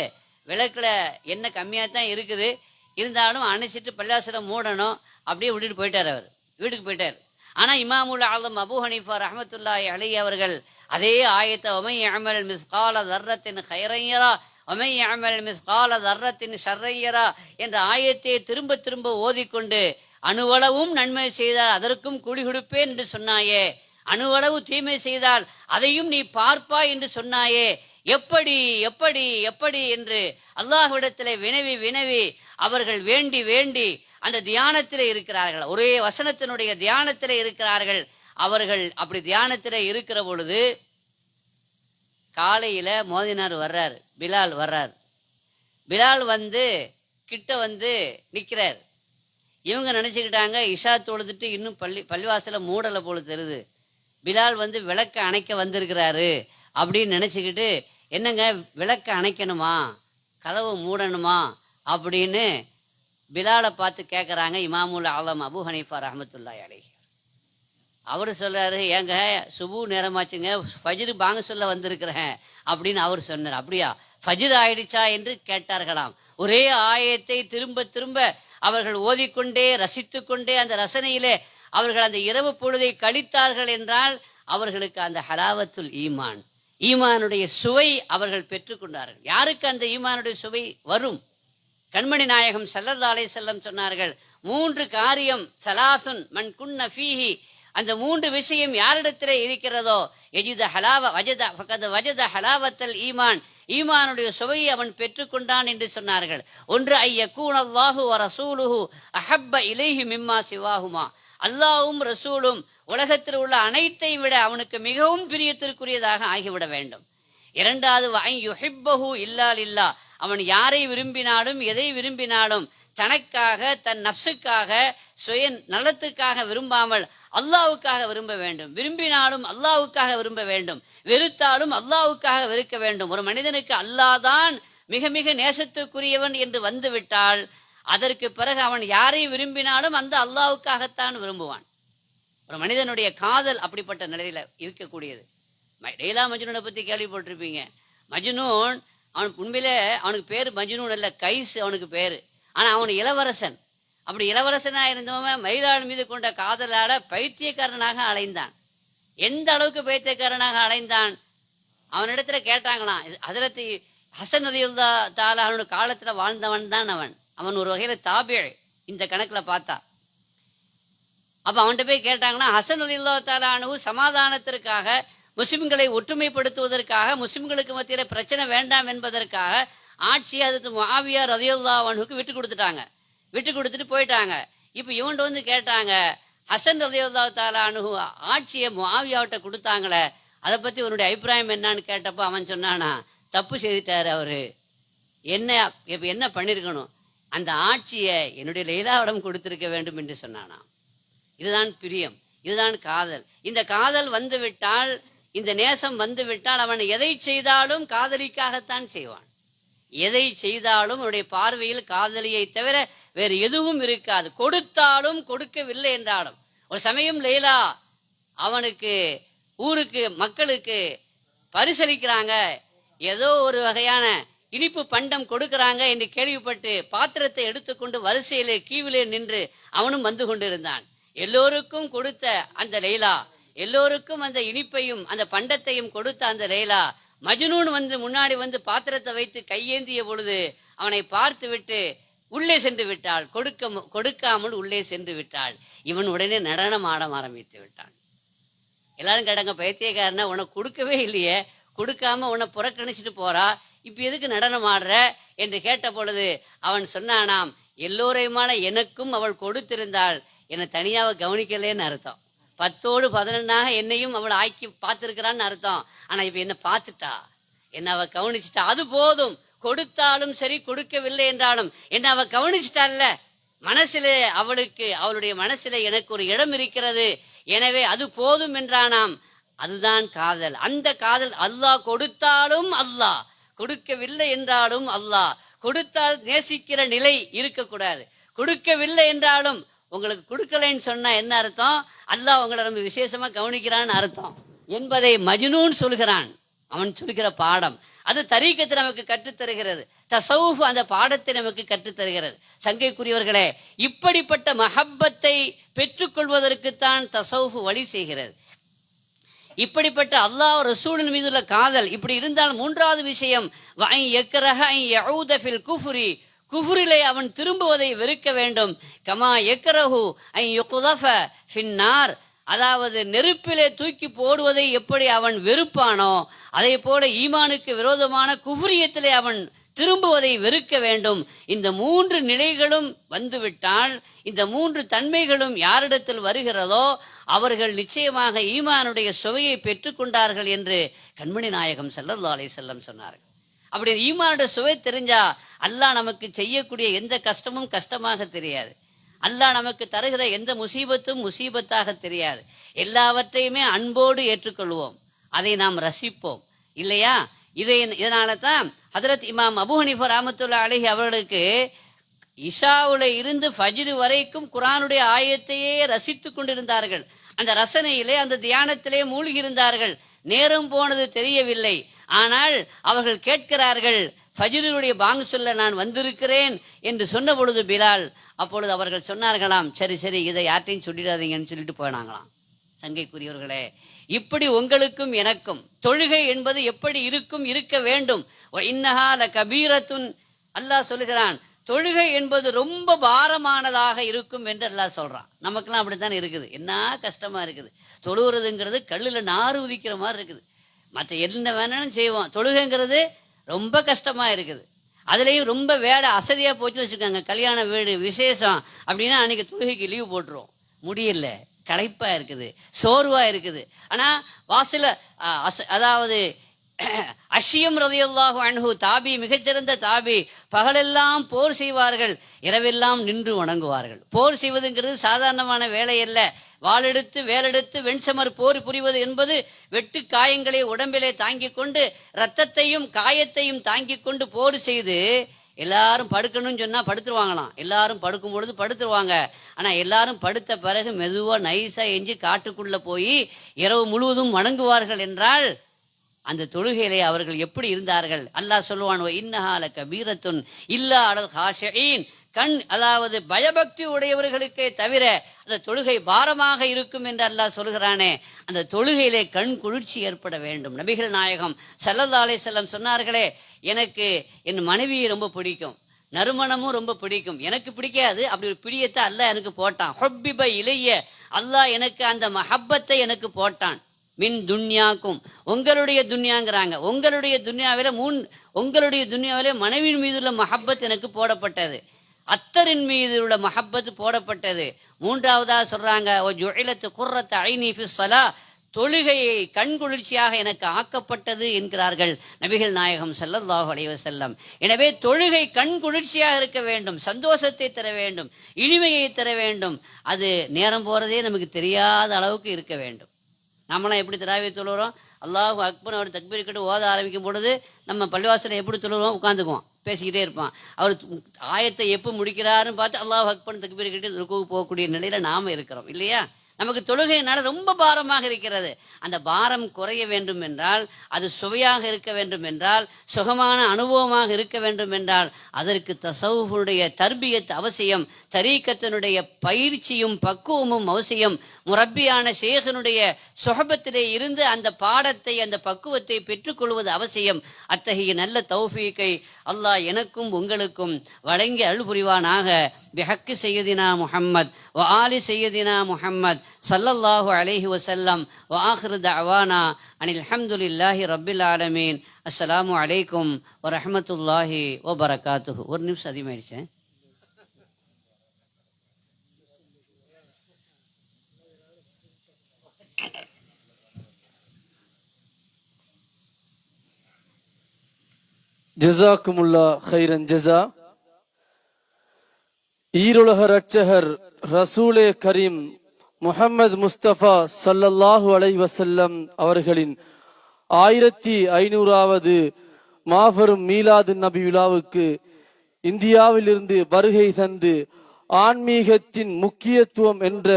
[SPEAKER 7] விளக்குல என்ன கம்மியா தான் இருக்குது, இருந்தாலும் அணைச்சிட்டு பள்ளிவாசலை மூடணும் அப்படியே விட்டுட்டு போயிட்டார். அவர் வீட்டுக்கு போயிட்டார். ஆனா இமாமுல் ஆலம் அபு ஹனீஃபா ரஹ்மத்துல்லாஹி அலைஹி அவர்கள் அதே ஆயத்தை ஒமை அமல் மிஸ்கால தர்ரத்தின் ஹைரையரா ஒமை அமல் மிஸ்கால தர்ரத்தின் ஷர்ரையரா என்ற ஆயத்தை திரும்ப திரும்ப ஓதிக்கொண்டு அணுவளவும் நன்மை செய்தால் அதற்கும் கூலி கொடுப்பேன் என்று சொன்னாயே, அணுவளவு தீமை செய்தால் அதையும் நீ பார்ப்பாய் என்று சொன்னாயே, எப்படி எப்படி எப்படி என்று அல்லாஹ்விடத்திலே வினவி வினவி அவர்கள் வேண்டி வேண்டி அந்த தியானத்திலே இருக்கிறார்கள். ஒரே வசனத்தினுடைய தியானத்திலே இருக்கிறார்கள். அவர்கள் அப்படி தியானத்திலே இருக்கிற பொழுது காலையில மோதினார் வர்றார், பிலால் வர்றார். பிலால் வந்து கிட்ட வந்து நிக்கிறார். இவங்க நினைச்சுக்கிட்டாங்க இஷா தொழுதுட்டு இன்னும் பள்ளிவாசல மூடலை போல தெரியுது, பிலால் வந்து விளக்க அணைக்க வந்திருக்கிறாரு அப்படின்னு நினைச்சுக்கிட்டு, என்னங்க விளக்க அணைக்கணுமா கதவு மூடணுமா அப்படின்னு பிலாலை பார்த்து கேட்கறாங்க இமாமுல் ஆலம் அபு ஹனீஃபா ரஹ்மத்துல்லாஹி அலைஹி. அவரு சொல்றாரு, ஏங்க சுபு நேரமாச்சுங்க, ஃபஜ்ர் பாங்க சொல்ல வந்திருக்கிறேன் அப்படின்னு அவர் சொன்னார். அப்படியா ஃபஜ்ர் ஆயிடுச்சா என்று கேட்டார்களாம். ஒரே ஆயத்தை திரும்ப திரும்ப அவர்கள் ஓதிக்கொண்டே ரசித்துக் கொண்டே அந்த ரசனையிலே அவர்கள் அந்த இரவு பொழுதை கழித்தார்கள் என்றால் அவர்களுக்கு அந்த ஹலாவத்துல் ஈமான், ஈமானுடைய சுவை அவர்கள் பெற்றுக்கொண்டார்கள். யாருக்கு அந்த ஈமானுடைய சுவை வரும்? கண்மணி நாயகம் ஸல்லல்லாஹு அலைஹி வஸல்லம் சொன்னார்கள், 3 காரியம் ஸலாசுன் மன் குன்ன ஃபீஹி, அந்த 3 விஷயம் யாரிடத்திலே இருக்கிறதோ எஜித ஹலாவ வஜத ஃபகத் வஜத ஹலாவத்தல் ஈமான், ஈமானுடைய சுவையை அவன் பெற்றுக்கொண்டான் என்று சொன்னார்கள். ஒன்று ஐயக்கூன் அல்லாஹு வ ரசூலுஹு அஹப்ப இலைஹி மிம்மா சிவாஹுமா, அல்லாஹ்வும் ரசூலும் உலகத்தில் உள்ள அனைத்தையும் விட அவனுக்கு மிகவும் பிரியத்திற்குரியதாக ஆகிவிட வேண்டும். இரண்டாவது ஐ யுஹிப்பஹு இல்லா லில்லா, அவன் யாரை விரும்பினாலும் எதை விரும்பினாலும் தனக்காக தன் நப்சுக்காக சுய நலத்துக்காக விரும்பாமல் அல்லாஹ்வுக்காக விரும்ப வேண்டும். விரும்பினாலும் அல்லாஹ்வுக்காக விரும்ப வேண்டும், வெறுத்தாலும் அல்லாஹ்வுக்காக வெறுக்க வேண்டும். ஒரு மனிதனுக்கு அல்லாஹ் தான் மிக மிக நேசத்துக்குரியவன் என்று வந்துவிட்டால் அதற்கு பிறகு அவன் யாரை விரும்பினாலும் அந்த அல்லாஹ்வுக்காகத்தான் விரும்புவான். ஒரு மனிதனுடைய காதல் அப்படிப்பட்ட நிலையில இருக்கக்கூடியது. லைலா மஜ்னூனை பத்தி கேள்விப்பட்டிருப்பீங்க. மஜ்னூன் அவன் உண்மையிலே அவனுக்கு பேரு மஜ்னூன் அல்ல, கைஸ் அவனுக்கு பேரு. ஆனா அவன் இளவரசன். அப்படி இளவரசனா இருந்தவன் மயிலாள் மீது கொண்ட காதலால பைத்தியக்காரனாக அலைந்தான். எந்த அளவுக்கு பைத்தியக்காரனாக அலைந்தான்? அவனிடத்துல கேட்டாங்களாம், ஹஜ்ரத் ஹசன் ரலியல்லாஹு தஆலா அவனோட காலத்துல வாழ்ந்தவன் தான் அவன். அவன் ஒரு வகையில தாபி இந்த கணக்குல பார்த்தா. அப்ப அவன்கிட்ட போய் கேட்டாங்கன்னா, ஹசன் ரலியல்லாஹு தஆலா அன்ஹு சமாதானத்திற்காக, முஸ்லிம்களை ஒற்றுமைப்படுத்துவதற்காக, முஸ்லிம்களுக்கு மத்தியில பிரச்சனை வேண்டாம் என்பதற்காக ஆட்சியை ஹஜ்ரத் முஆவியா ரலியல்லாஹு அன்ஹுக்கு விட்டு கொடுத்துட்டாங்க. விட்டு கொடுத்துட்டு போயிட்டாங்க. இப்ப இவன்கிட்ட வந்து கேட்டாங்க, ஹசன் ரலியல்லாஹு தஆலா அன்ஹு ஆட்சியை முஆவியாவிட்ட கொடுத்தாங்களே, அதை பத்தி உன்னுடைய அபிப்பிராயம் என்னன்னு கேட்டப்ப அவன் சொன்னானா, தப்பு செய்துட்டாரு அவரு, என்ன இப்ப என்ன பண்ணிருக்கணும், அந்த ஆட்சியை என்னுடைய லைலாவிடம் கொடுத்திருக்க வேண்டும் என்று சொன்னானா. இதுதான் பிரியம், இதுதான் காதல். இந்த காதல் வந்து விட்டால், இந்த நேசம் வந்து விட்டால் அவன் எதை செய்தாலும் காதலிக்காகத்தான் செய்வான். எதை செய்தாலும் அவனுடைய பார்வையில் காதலியை தவிர வேறு எதுவும் இருக்காது. கொடுத்தாலும் கொடுக்கவில்லை என்றாலும். ஒரு சமயம் லைலா அவனுக்கு ஊருக்கு மக்களுக்கு பரிசளிக்கிறாங்க, ஏதோ ஒரு வகையான இனிப்பு பண்டம் கொடுக்கறாங்க என்று கேள்விப்பட்டு பாத்திரத்தை எடுத்துக்கொண்டு வரிசையிலே கீவிலே நின்று அவனும் வந்து கொண்டிருந்தான். எல்லோருக்கும் கொடுத்த அந்த லைலா, எல்லோருக்கும் அந்த இனிப்பையும் அந்த பண்டத்தையும் கொடுத்த அந்த லைலா, மஜ்னூன் வந்து முன்னாடி வந்து பாத்திரத்தை வைத்து கையேந்திய பொழுது அவனை பார்த்து விட்டு உள்ளே சென்று விட்டாள். கொடுக்காமல் உள்ளே சென்று விட்டாள். இவன் உடனே நடனம் ஆட ஆரம்பித்து விட்டான். எல்லாரும் கேட்டாங்க, பைத்தியக்காரனா உனக்கு கொடுக்கவே இல்லையே, கொடுக்காம உன்னை புறக்கணிச்சிட்டு போறா, இப்ப எதுக்கு நடனம் ஆடுற என்று கேட்ட பொழுது அவன் சொன்னானாம், எல்லோரையுமான எனக்கும் அவள் கொடுத்திருந்தாள், என்னை தனியாவை கவனிக்கலேன்னு அர்த்தம். 10ஓடு 11ஆக என்னையும் அவள் ஆக்கி பார்த்திருக்கிறான்னு அர்த்தம். ஆனா இப்ப என்ன பார்த்துட்டா, என்ன அவ கவனிச்சுட்டா, அது போதும். கொடுத்தாலும் சரி, கொடுக்கவில்லை என்றாலும் என்ன அவ கவனிச்சுட்டால்ல, மனசில அவளுக்கு, அவளுடைய மனசில எனக்கு ஒரு இடம் இருக்கிறது, எனவே அது போதும் என்றானாம். அதுதான் காதல். அந்த காதல் அல்லாஹ் கொடுத்தாலும் அல்லாஹ், கொடுக்கவில்லை என்றாலும் அல்லாஹ். கொடுத்தால் நேசிக்கிற நிலை இருக்கக்கூடாது. கொடுக்கவில்லை என்றாலும், உங்களுக்கு கொடுக்கலைன்னு சொன்னா என்ன அர்த்தம்? அல்லாஹ் உங்களை ரொம்ப விசேஷமா கவனிக்கிறான்னு அர்த்தம் என்பதை மஜ்னூன் சொல்கிறான். அவன் சொல்கிற பாடம் அது தரீக்கத்தை நமக்கு கற்றுத்தருகிறது. தசவுஃப் அந்த பாடத்தை நமக்கு கற்றுத்தருகிறது. சங்கைக்குரியவர்களே, இப்படிப்பட்ட மஹப்பத்தை பெற்றுக்கொள்வதற்குத்தான் தசவுஃப் வழி செய்கிறது. இப்படிப்பட்ட அல்லாஹ் ரசூலின் மீதுள்ள காதல் இப்படி இருந்தால், மூன்றாவது விஷயம் குஃப்ரிலே அவன் திரும்புவதை வெறுக்க வேண்டும். கமா யக்ரஹு ஐ யுக்தஃப ஃபின்னார், அதாவது நெருப்பிலே தூக்கி போடுவதை எப்படி அவன் வெறுப்பானோ, அதே போல ஈமானுக்கு விரோதமான குஃப்ரியத்திலே அவன் திரும்புவதை வெறுக்க வேண்டும். இந்த 3 நிலைகளும் வந்துவிட்டால், இந்த 3 தன்மைகளும் யாரிடத்தில் வருகிறதோ அவர்கள் நிச்சயமாக ஈமானுடைய சுவையை பெற்றுக்கொண்டார்கள் என்று கண்மணி நாயகம் ஸல்லல்லாஹு அலைஹி வஸல்லம் சொன்னார்கள். அப்படி ஈமானுடைய சுவை தெரிஞ்சா அல்லாஹ் நமக்கு செய்யக்கூடிய எந்த கஷ்டமும் கஷ்டமாக தெரியாது. அல்லாஹ் நமக்கு தருகிற எந்த முசீபத்தும் முசீபத்தாக தெரியாது. எல்லாவற்றையுமே அன்போடு ஏற்றுக்கொள்வோம், அதை நாம் ரசிப்போம், இல்லையா? இதனால தான் ஹதரத் இமாம் அபூ ஹனீஃபா ரஹ்மத்துல்லாஹி அலைஹி அவர்களுக்கு இஷாவுல இருந்து ஃபஜ்ர் வரைக்கும் குர்ஆனுடைய ஆயத்தையே ரசித்துக் கொண்டிருந்தார்கள். அந்த ரசனையிலே, அந்த தியானத்திலே மூழ்கி இருந்தார்கள். நேரம் போனது தெரியவில்லை. ஆனால் அவர்கள் கேட்கிறார்கள், ஃபஜ்ருடைய பாங்கு சொல்ல நான் வந்திருக்கிறேன் என்று சொன்ன பொழுது பிலால், அப்பொழுது அவர்கள் சொன்னார்களாம், சரி சரி இதை யார்ட்டையும் சொல்லிடாதீங்கன்னு சொல்லிட்டு போனாங்களாம். சங்கைக்குரியவர்களே, இப்படி உங்களுக்கும் எனக்கும் தொழுகை என்பது எப்படி இருக்கும், இருக்க வேண்டும். இன்னஹா லகபீரத்துன், அல்லாஹ் சொல்லுகிறான், தொழுகை என்பது ரொம்ப பாரமானதாக இருக்கும் என்று அல்லாஹ் சொல்றான். நமக்கெல்லாம் அப்படித்தான் இருக்குது. என்ன கஷ்டமா இருக்குது. தொழுகிறதுங்கிறது கல்லுல நாறு உதிக்கிற மாதிரி இருக்குது. மற்ற என்ன வேணாலும் செய்வோம், தொழுகைங்கிறது ரொம்ப கஷ்டமா இருக்குது. அதுலயும் ரொம்ப வேலை அசதியா போச்சுன்னு வச்சுக்கோங்க, கல்யாண வீடு விசேஷம் அப்படின்னா அன்னைக்கு தொழுகைக்கு லீவு போட்டுருவோம். முடியல, களைப்பா இருக்குது, சோர்வா இருக்குது. ஆனா வாசல அதாவது அஷ்யம் ரலியல்லாஹு அன்ஹு தாபி, மிகச்சிறந்த தாபி, பகலெல்லாம் போர் செய்வார்கள், இரவெல்லாம் நின்று வணங்குவார்கள். போர் செய்வதுங்கிறது சாதாரணமான வேலை அல்ல. வாளெடுத்து வேலெடுத்து வெண்சமர் போர் புரிவது என்பது வெட்டு காயங்களை உடம்பிலே தாங்கிக் கொண்டு, ரத்தத்தையும் காயத்தையும் தாங்கிக் கொண்டு போர் செய்து எல்லாரும் படுக்கணும்னு சொன்னா படுத்துருவாங்களாம். எல்லாரும் படுக்கும் பொழுது படுத்துருவாங்க. ஆனா எல்லாரும் படுத்த பிறகு மெதுவா நைஸா எஞ்சி காட்டுக்குள்ள போய் இரவு முழுவதும் வணங்குவார்கள் என்றால் அந்த தொழுகையிலே அவர்கள் எப்படி இருந்தார்கள்? அல்லாஹ் சொல்லுவான், இன்னஹா லகபீரத்துன் இல்லா அலல் ஹாஷிஈன், கண் அதாவது பயபக்தி உடையவர்களுக்கே தவிர அந்த தொழுகை பாரமாக இருக்கும் என்று அல்லாஹ் சொல்கிறானே, அந்த தொழுகையிலே கண் குளிர்ச்சி ஏற்பட வேண்டும். நபிகள் நாயகம் ஸல்லல்லாஹு அலைஹி வஸல்லம் சொன்னார்களே, எனக்கு என் மனைவியை ரொம்ப பிடிக்கும், நறுமணமும் ரொம்ப பிடிக்கும், எனக்கு பிடிக்காது, அப்படி ஒரு பிடியத்தை அல்லாஹ் எனக்கு போட்டான். ஹுப்பிப இலைய, அல்லாஹ் எனக்கு அந்த மஹப்பத்தை எனக்கு போட்டான். மின் துன்யாக்கும், உங்களுடைய துன்யாங்கிறாங்க. உங்களுடைய துன்யாவில உங்களுடைய துன்யாவில மனைவியின் மீதுள்ள மஹப்பத் எனக்கு போடப்பட்டது, அத்தரின் மீது உள்ள மஹப்பத் போடப்பட்டது. மூன்றாவதா சொல்றாங்க, ஜுஇலத் குர்ரத் ஐனி ஃபிஸ் ஸலா, தொழுகையை கண்குளிர்ச்சியாக எனக்கு ஆக்கப்பட்டது என்கிறார்கள் நபிகள் நாயகம் ஸல்லல்லாஹு அலைஹி வஸல்லம். எனவே தொழுகை கண்குளிர்ச்சியாக இருக்க வேண்டும், சந்தோஷத்தை தர வேண்டும், இனிமையை தர வேண்டும். அது நேரம் போறதே நமக்கு தெரியாத அளவுக்கு இருக்க வேண்டும். நம்மளாம் எப்படி தராவி தொழுகிறோம், அல்லாஹு அக்பர் அவர் தக்பீர் கட்டு ஓத ஆரம்பிக்கும் பொழுது நம்ம பள்ளிவாசலை எப்படி தொழுகிறோம், உட்காந்துக்குவோம், பேசிக்கிட்டே இருப்பான். அவர் ஆயத்தை எப்போ முடிக்கிறாருன்னு பார்த்து அல்லாஹு அக்பர் தக்பீர் கட்டி ருக்குவுக்கு போகக்கூடிய நிலையில நாம இருக்கிறோம், இல்லையா? நமக்கு தொழுகையினால ரொம்ப பாரமாக இருக்கிறது. அந்த பாரம் குறைய வேண்டும் என்றால், அது சுவையாக இருக்க வேண்டும் என்றால், சுகமான அனுபவமாக இருக்க வேண்டும் என்றால், அதற்கு தஸவுஃபுடைய தர்பியத் அவசியம், தரீக்கத்தினுடைய பயிற்சியும் பக்குவமும் அவசியம். முரப்பியான ஷேഖனுடைய சொஹபத்திலே இருந்து அந்த பாடத்தை, அந்த பக்குவத்தை பெற்றுக்கொள்வது அவசியம். அத்தகைய நல்ல தௌஃபீக்கை அல்லாஹ் எனக்கும் உங்களுக்கும் வழங்கி அருள் புரிவானாக. பிஹக்கி சய்யதினா முஹம்மத் வ ஆலி சய்யதினா முஹம்மத் ஸல்லல்லாஹு அலைஹி வஸல்லம் வ ஆகிரு தஅவானா அனில் ஹம்துலில்லாஹி ரப்பில் ஆலமீன். அஸ்ஸலாமு அலைக்கும் வ ரஹ்மத்துல்லாஹி வ பரகாத்துஹு. ஒரு நிமிஷம் அதிகமாயிடுச்சு.
[SPEAKER 1] ஜஸாக்குமுல்லா ஹைரன் ஜஸா. ஈருலக ரட்சகர் ரசூலே கரீம் முஹம்மது முஸ்தபா ஸல்லல்லாஹு அலைஹி வஸல்லம் அவர்களின் 1500வது மாபெரும் மீலாது நபி விழாவுக்கு இந்தியாவிலிருந்து வருகை தந்து ஆன்மீகத்தின் முக்கியத்துவம் என்ற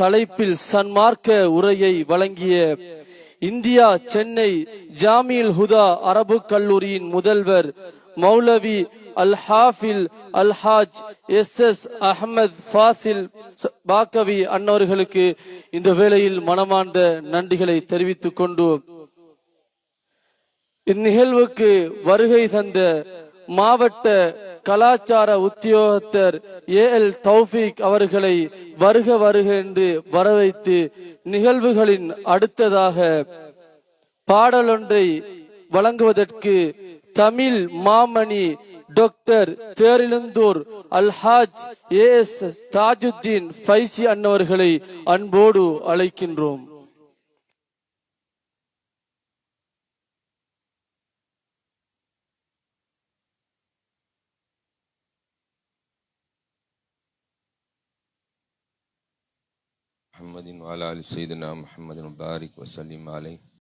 [SPEAKER 1] தலைப்பில் சன்மார்க்க உரையை வழங்கிய இந்தியா சென்னை ஜாமில் ஹுதா அரபு கல்லூரியின் முதல்வர் மௌலவி அல் ஹாஃபில் அல்ஹாஜ் எஸ் அஹமது ஃபாசில் பாக்கவி அன்னவர்களுக்கு இந்த வேளையில் மனமார்ந்த நன்றிகளை தெரிவித்துக் கொண்டு இந்நிகழ்வுக்கு வருகை தந்த மாவட்ட கலாச்சார உத்தியோகத்தர் ஏஎல் தௌஃபீக் அவர்களை வருக வருக என்று வரவைத்து நிகழ்வுகளின் அடுத்ததாக பாடலொன்றை வழங்குவதற்கு தமிழ் மாமணி டாக்டர் தேரிழந்தூர் அல்ஹாஜ் ஏஎஸ் தாஜுத்தீன் ஃபைசி அன்னவர்களை அன்போடு அழைக்கின்றோம்.
[SPEAKER 8] محمد وعلى آل سيدنا محمد وبارك وسلم عليه